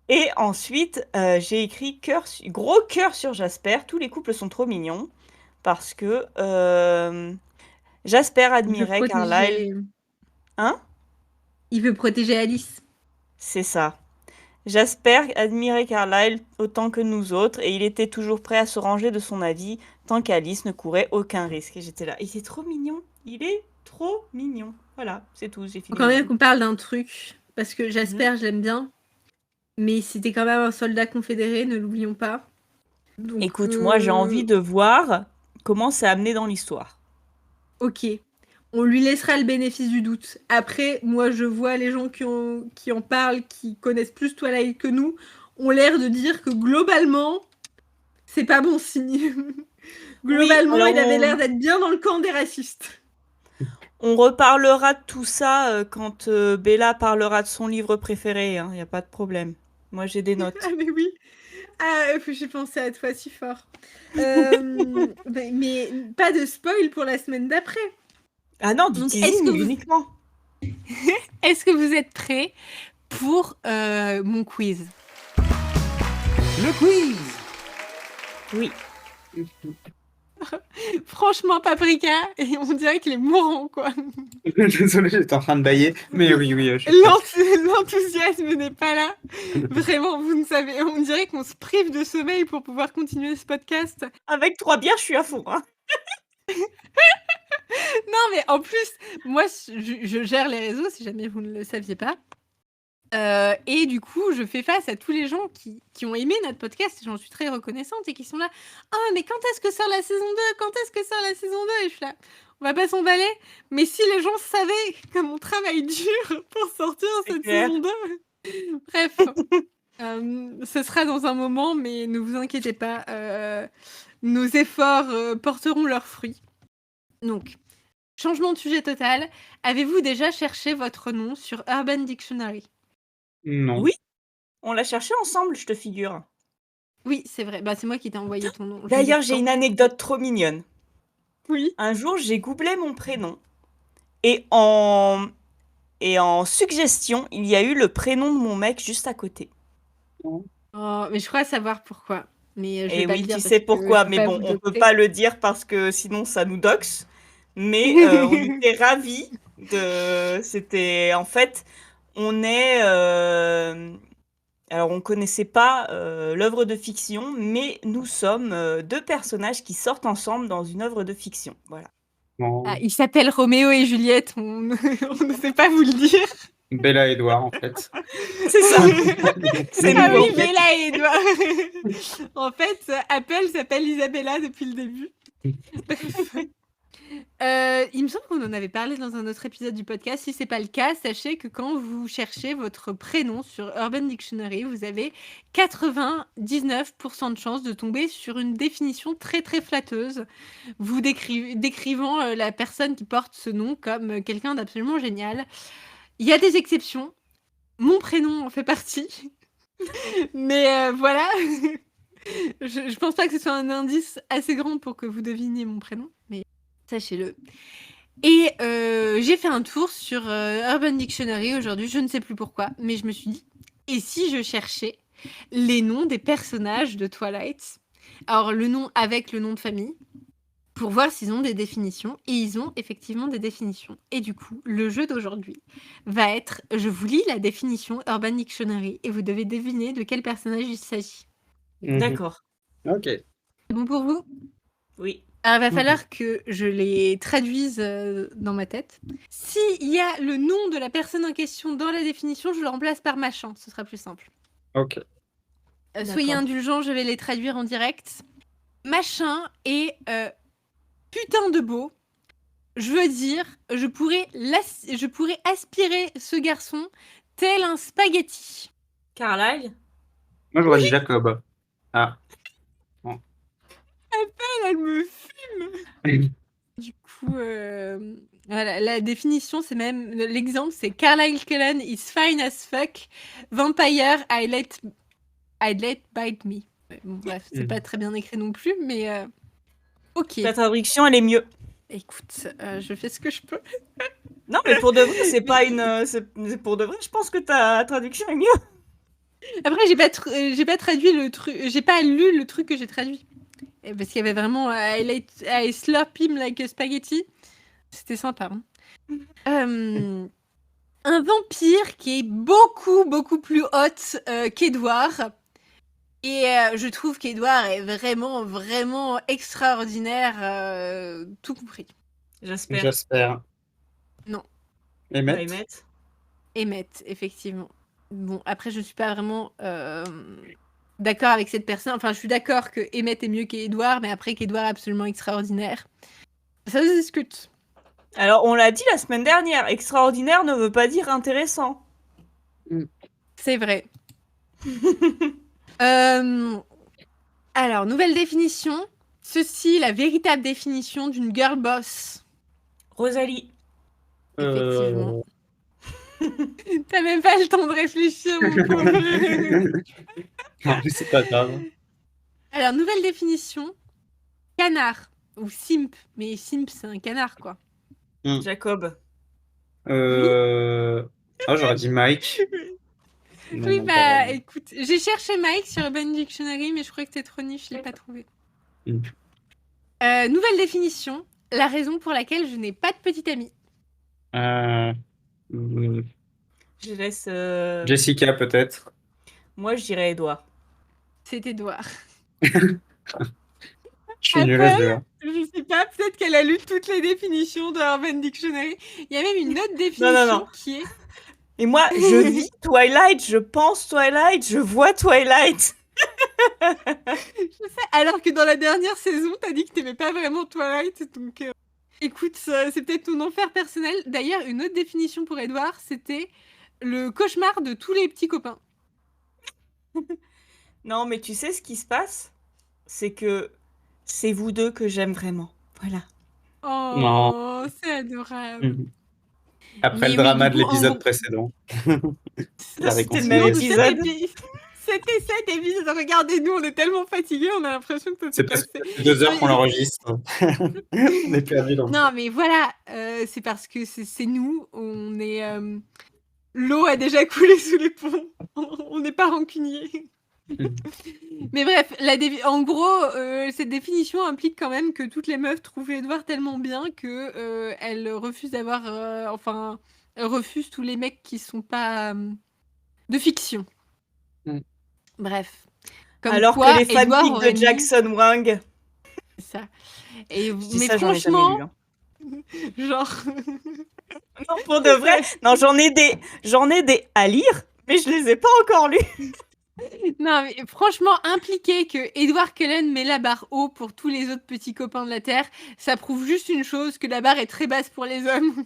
Et ensuite, j'ai écrit gros cœur sur Jasper. Tous les couples sont trop mignons. Parce que Jasper admirait Carlyle. Hein? Il veut protéger Alice. C'est ça. Jasper admirait Carlyle autant que nous autres et il était toujours prêt à se ranger de son avis tant qu'Alice ne courait aucun risque. Et j'étais là. Il est trop mignon. Il est trop mignon. Voilà, c'est tout. J'ai fini. Quand même qu'on parle d'un truc. Parce que Jasper, je l'aime bien. Mais c'était quand même un soldat confédéré, ne l'oublions pas. Donc, écoute, moi j'ai envie de voir comment c'est amené dans l'histoire. Ok. On lui laissera le bénéfice du doute. Après, moi, je vois les gens qui en parlent, qui connaissent plus Twilight que nous, ont l'air de dire que globalement, c'est pas bon signe. Globalement, il avait l'air d'être bien dans le camp des racistes. On reparlera de tout ça quand Bella parlera de son livre préféré. Il n'y a pas de problème. Moi, j'ai des notes. Ah, mais oui. Ah, j'ai pensé à toi si fort. mais pas de spoil pour la semaine d'après. Ah non, du teasing uniquement. Est-ce que vous êtes prêts pour mon quiz? Le quiz! Oui. Franchement, Paprika, et on dirait qu'il est mourant, quoi. Désolé, j'étais en train de bailler, mais oui. L'enthousiasme n'est pas là. Vraiment, vous ne savez, on dirait qu'on se prive de sommeil pour pouvoir continuer ce podcast. Avec 3 bières, je suis à fond. Hein. Non, mais en plus, moi, je gère les réseaux, si jamais vous ne le saviez pas. Et du coup, je fais face à tous les gens qui ont aimé notre podcast, et j'en suis très reconnaissante, et qui sont là « Ah, mais quand est-ce que sort la saison 2 ? Quand est-ce que sort la saison 2 ?» Et je suis là « On va pas s'emballer, mais si les gens savaient comme on travaille dur pour sortir cette saison 2 !» Bref, ce sera dans un moment, mais ne vous inquiétez pas, nos efforts porteront leurs fruits. Donc, changement de sujet total. Avez-vous déjà cherché votre nom sur Urban Dictionary ? Non. Oui, on l'a cherché ensemble, je te figure. Oui, c'est vrai. Bah, c'est moi qui t'ai envoyé ton nom. D'ailleurs, j'ai une anecdote trop mignonne. Oui. Un jour, j'ai googlé mon prénom et en suggestion, il y a eu le prénom de mon mec juste à côté. Oh, mais je crois savoir pourquoi. Mais je vais et pas oui, le dire tu sais pourquoi, mais bon, on peut pas le dire parce que sinon ça nous doxe. Mais on était ravis de... C'était... En fait, on est... Alors, on connaissait pas l'œuvre de fiction, mais nous sommes 2 personnages qui sortent ensemble dans une œuvre de fiction. Voilà. Ah, ils s'appellent Roméo et Juliette, on ne sait pas vous le dire. Bella et Edouard, en fait. C'est ça. C'est ah oui, Bella et Edouard. En fait, Apple s'appelle Isabella depuis le début. Il me semble qu'on en avait parlé dans un autre épisode du podcast. Si c'est pas le cas, sachez que quand vous cherchez votre prénom sur Urban Dictionary, vous avez 99% de chances de tomber sur une définition très très flatteuse, vous décrivant la personne qui porte ce nom comme quelqu'un d'absolument génial. Il y a des exceptions. Mon prénom en fait partie. Mais voilà. Je pense pas que ce soit un indice assez grand pour que vous deviniez mon prénom, mais sachez-le. Et j'ai fait un tour sur Urban Dictionary aujourd'hui, je ne sais plus pourquoi, mais je me suis dit, et si je cherchais les noms des personnages de Twilight, alors le nom avec le nom de famille, pour voir s'ils ont des définitions, et ils ont effectivement des définitions. Et du coup, le jeu d'aujourd'hui va être, je vous lis la définition Urban Dictionary, et vous devez deviner de quel personnage il s'agit. D'accord. Ok. C'est bon pour vous? Oui. Alors, il va falloir que je les traduise dans ma tête. S'il y a le nom de la personne en question dans la définition, je le remplace par machin. Ce sera plus simple. Ok. Soyez D'accord. indulgents, je vais les traduire en direct. Machin est putain de beau. Je veux dire, je pourrais aspirer ce garçon tel un spaghetti. Carlyle. Moi, j'aurais dit Jacob. Ah. Elle me fume. Du coup, voilà, la définition, c'est même l'exemple, c'est Carlyle Cullen is fine as fuck, vampire, I let bite me. Bon, bref, c'est pas très bien écrit non plus, mais ok. Ta traduction, elle est mieux. Écoute, je fais ce que je peux. Non, mais pour de vrai, c'est pas une. C'est pour de vrai, je pense que ta traduction est mieux. Après, j'ai pas traduit le truc, j'ai pas lu le truc que j'ai traduit. Parce qu'il y avait vraiment I slurp him like a spaghetti. C'était sympa. Hein. Un vampire qui est beaucoup plus hot qu'Edouard. Et je trouve qu'Edouard est vraiment extraordinaire, tout compris. J'espère. Non. Emmett. Emmett, effectivement. Bon, après, je suis pas vraiment d'accord avec cette personne. Enfin, je suis d'accord que Emmett est mieux qu'Edouard, mais après qu'Edouard est absolument extraordinaire. Ça se discute. Alors, on l'a dit la semaine dernière, extraordinaire ne veut pas dire intéressant. C'est vrai. Alors, nouvelle définition. Ceci, la véritable définition d'une girl boss. Rosalie. Effectivement. T'as même pas le temps de réfléchir, mon pauvre. Non, mais c'est pas grave. Alors, nouvelle définition. Canard. Ou simp. Mais simp, c'est un canard, quoi. Jacob. J'aurais dit Mike. Non, Oui, non, bah, pas vraiment. écoute, j'ai cherché Mike sur Urban Dictionary, mais je crois que t'es trop niche, je l'ai pas trouvé. Nouvelle définition. La raison pour laquelle je n'ai pas de petite amie. Je laisse. Jessica, peut-être. Moi, je dirais Edouard. C'est Edouard. Je suis nul à ce jeu. Je sais pas, peut-être qu'elle a lu toutes les définitions de Urban Dictionary. Il y a même une autre définition Non. qui est... Et moi, je vis Twilight, je pense Twilight, je vois Twilight. Je sais, alors que dans la dernière saison, t'as dit que t'aimais pas vraiment Twilight, donc... Écoute, c'est peut-être ton enfer personnel. D'ailleurs, une autre définition pour Edouard, c'était le cauchemar de tous les petits copains. Non, mais tu sais ce qui se passe? C'est que c'est vous deux que j'aime vraiment. Voilà. Oh, Non. c'est adorable. Après Mais le drama oui, du de coup, l'épisode en gros- précédent. C'était le réconciliation. même Non, de cet épisode. C'était cet épisode. Regardez-nous, on est tellement fatigués, on a l'impression que C'est parce que ça fait 2 heures qu'on l'enregistre. On est perdu dans le Non, mais voilà, c'est parce que c'est nous, on est... l'eau a déjà coulé sous les ponts, on n'est pas rancunier. Mais bref, en gros, cette définition implique quand même que toutes les meufs trouvent Edouard tellement bien que elles refusent d'avoir... elles refusent tous les mecs qui sont pas de fiction. Bref. Comme Alors quoi, que les Edouard fanfics aurait de mis- Jackson Wang. C'est ça. Et, Je dis mais ça, j'en ai jamais franchement, lu, hein. genre... Non, pour de vrai. Non, j'en ai des à lire, mais je les ai pas encore lus. Non, mais franchement, impliquer que Edward Cullen met la barre haut pour tous les autres petits copains de la Terre, ça prouve juste une chose, que la barre est très basse pour les hommes.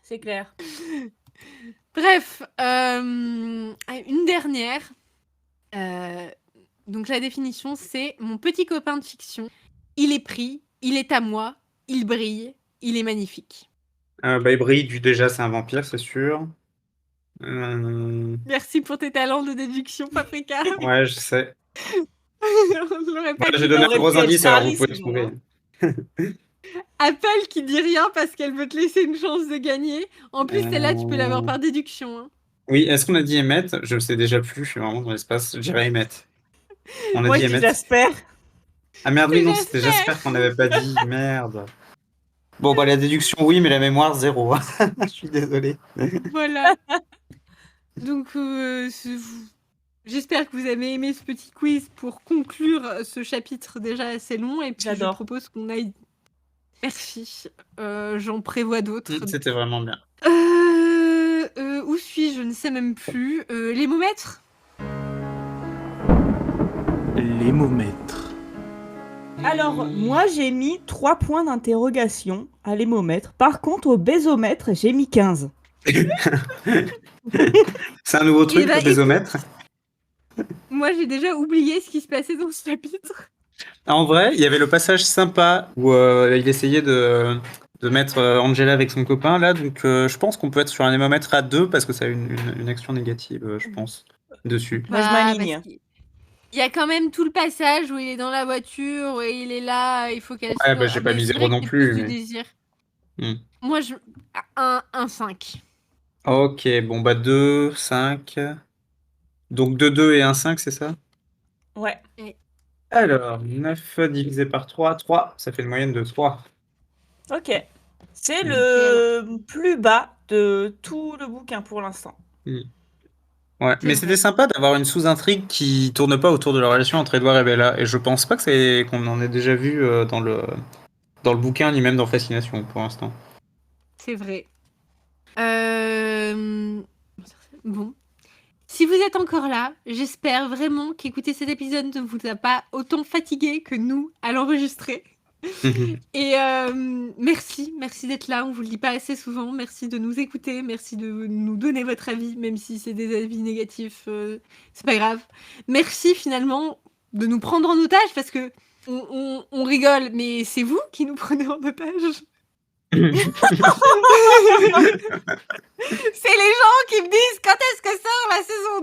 C'est clair. Bref, une dernière. Donc la définition, c'est mon petit copain de fiction. Il est pris, il est à moi, il brille, il est magnifique. Il brille, déjà, c'est un vampire, c'est sûr. Merci pour tes talents de déduction, Paprika. Ouais, je sais. On l'aurait pas J'ai dit. donné un aurait gros pu être indice, alors vous Charlie, pouvez c'est trouver. Apple qui dit rien parce qu'elle veut te laisser une chance de gagner. En plus, celle-là, tu peux l'avoir par déduction. Hein. Oui, est-ce qu'on a dit Emmett? Je le sais déjà plus, je suis vraiment dans l'espace. Je dirais Emmett. On a Moi, dit je dis Emmett. Jasper. Ah merde, oui, non, c'était Jasper. Jasper qu'on n'avait pas dit. Merde. Bon, la déduction, oui, mais la mémoire, 0. Je suis désolé. Voilà. Donc, j'espère que vous avez aimé ce petit quiz pour conclure ce chapitre déjà assez long. Et puis, J'adore. je propose qu'on aille... Merci. J'en prévois d'autres. C'était vraiment bien. Où suis-je? Je ne sais même plus. Les momètres? Les momètres. Alors, moi, j'ai mis 3 points d'interrogation à l'émomètre. Par contre, au bésomètre, j'ai mis 15. C'est un nouveau truc, bah, le bésomètre. Moi, j'ai déjà oublié ce qui se passait dans ce chapitre. En vrai, il y avait le passage sympa où il essayait de mettre Angela avec son copain, là. Donc, je pense qu'on peut être sur un hémomètre à 2 parce que ça a une action négative, je pense, dessus. Moi, je m'aligne. parce qu'il- Il y a quand même tout le passage où il est dans la voiture, et il est là, il faut qu'elle soit... Ouais, j'ai pas mis c'est 0 vrai non qu'il y a plus, du mais- désir. Hmm. Moi, un 5. Ok, 2, 5. Donc 2, 2 et 1, 5, c'est ça? Ouais. Alors, 9 divisé par 3, 3, ça fait une moyenne de 3. Ok. C'est le plus bas de tout le bouquin pour l'instant. Ouais, C'est mais vrai. c'était sympa d'avoir une sous-intrigue qui tourne pas autour de la relation entre Edward et Bella. Et je pense pas que qu'on en ait déjà vu dans le bouquin, ni même dans Fascination pour l'instant. C'est vrai. Bon. Si vous êtes encore là, j'espère vraiment qu'écouter cet épisode ne vous a pas autant fatigué que nous à l'enregistrer. Et merci d'être là, on vous le dit pas assez souvent, merci de nous écouter, merci de nous donner votre avis, même si c'est des avis négatifs, c'est pas grave. Merci finalement de nous prendre en otage, parce que on rigole, mais c'est vous qui nous prenez en otage. C'est les gens qui me disent quand est-ce que sort la saison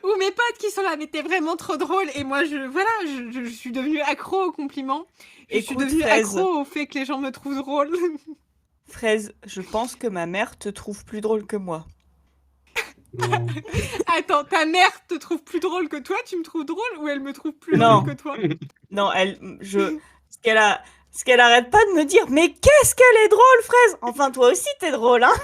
2, ou mes potes qui sont là, mais t'es vraiment trop drôle, et moi je suis devenue accro aux compliments. Je suis devenue accro au fait que les gens me trouvent drôle. Fraise, je pense que ma mère te trouve plus drôle que moi. Attends, ta mère te trouve plus drôle que toi, tu me trouves drôle, ou elle me trouve plus Non. drôle que toi? Non, ce qu'elle arrête pas de me dire, mais qu'est-ce qu'elle est drôle, Fraise! Enfin, toi aussi, t'es drôle, hein?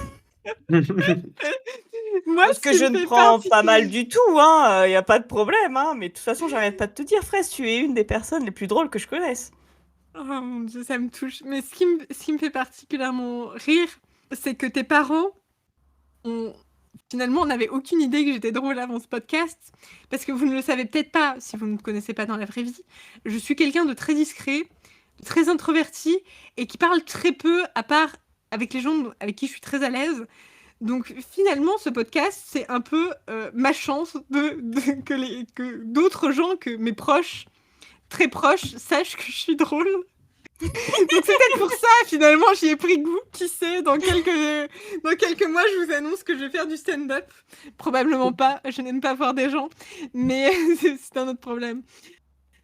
Moi, Parce que je ne prends pas mal du tout, hein, y a pas de problème, hein, mais de toute façon, j'arrête pas de te dire, Fraise, tu es une des personnes les plus drôles que je connaisse. Oh mon Dieu, ça me touche. Mais ce qui me fait particulièrement rire, c'est que tes parents finalement, on n'avait aucune idée que j'étais drôle avant ce podcast, parce que vous ne le savez peut-être pas, si vous ne me connaissez pas dans la vraie vie. Je suis quelqu'un de très discret, très introverti, et qui parle très peu, à part avec les gens avec qui je suis très à l'aise. Donc finalement, ce podcast, c'est un peu ma chance que d'autres gens, que mes proches, très proches, sachent que je suis drôle. Donc c'est peut-être pour ça, finalement, j'y ai pris goût. Qui sait, dans quelques mois, je vous annonce que je vais faire du stand-up. Probablement pas, je n'aime pas voir des gens, mais c'est un autre problème.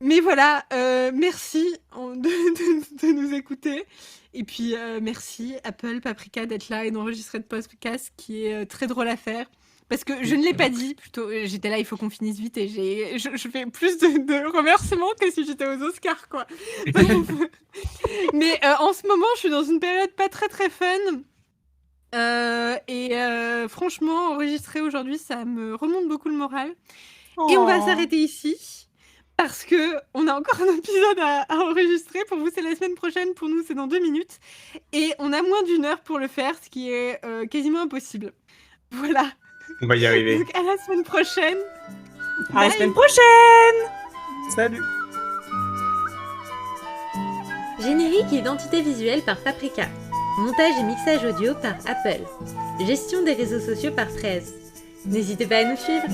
Mais voilà, merci de nous écouter. Et puis merci Apple, Paprika d'être là et d'enregistrer le podcast qui est très drôle à faire. Parce que je ne l'ai pas dit, plutôt j'étais là, il faut qu'on finisse vite, et je fais plus de remerciements que si j'étais aux Oscars, quoi. Mais en ce moment, je suis dans une période pas très très fun. Franchement, enregistrer aujourd'hui, ça me remonte beaucoup le moral. Oh. Et on va s'arrêter ici, parce que on a encore un épisode à enregistrer. Pour vous, c'est la semaine prochaine, pour nous, c'est dans 2 minutes. Et on a moins d'1 heure pour le faire, ce qui est quasiment impossible. Voilà. On va y arriver. Donc à la semaine prochaine. À la Bye. semaine prochaine. Salut. Générique et identité visuelle par Paprika. Montage et mixage audio par Apple. Gestion des réseaux sociaux par 13. N'hésitez pas à nous suivre.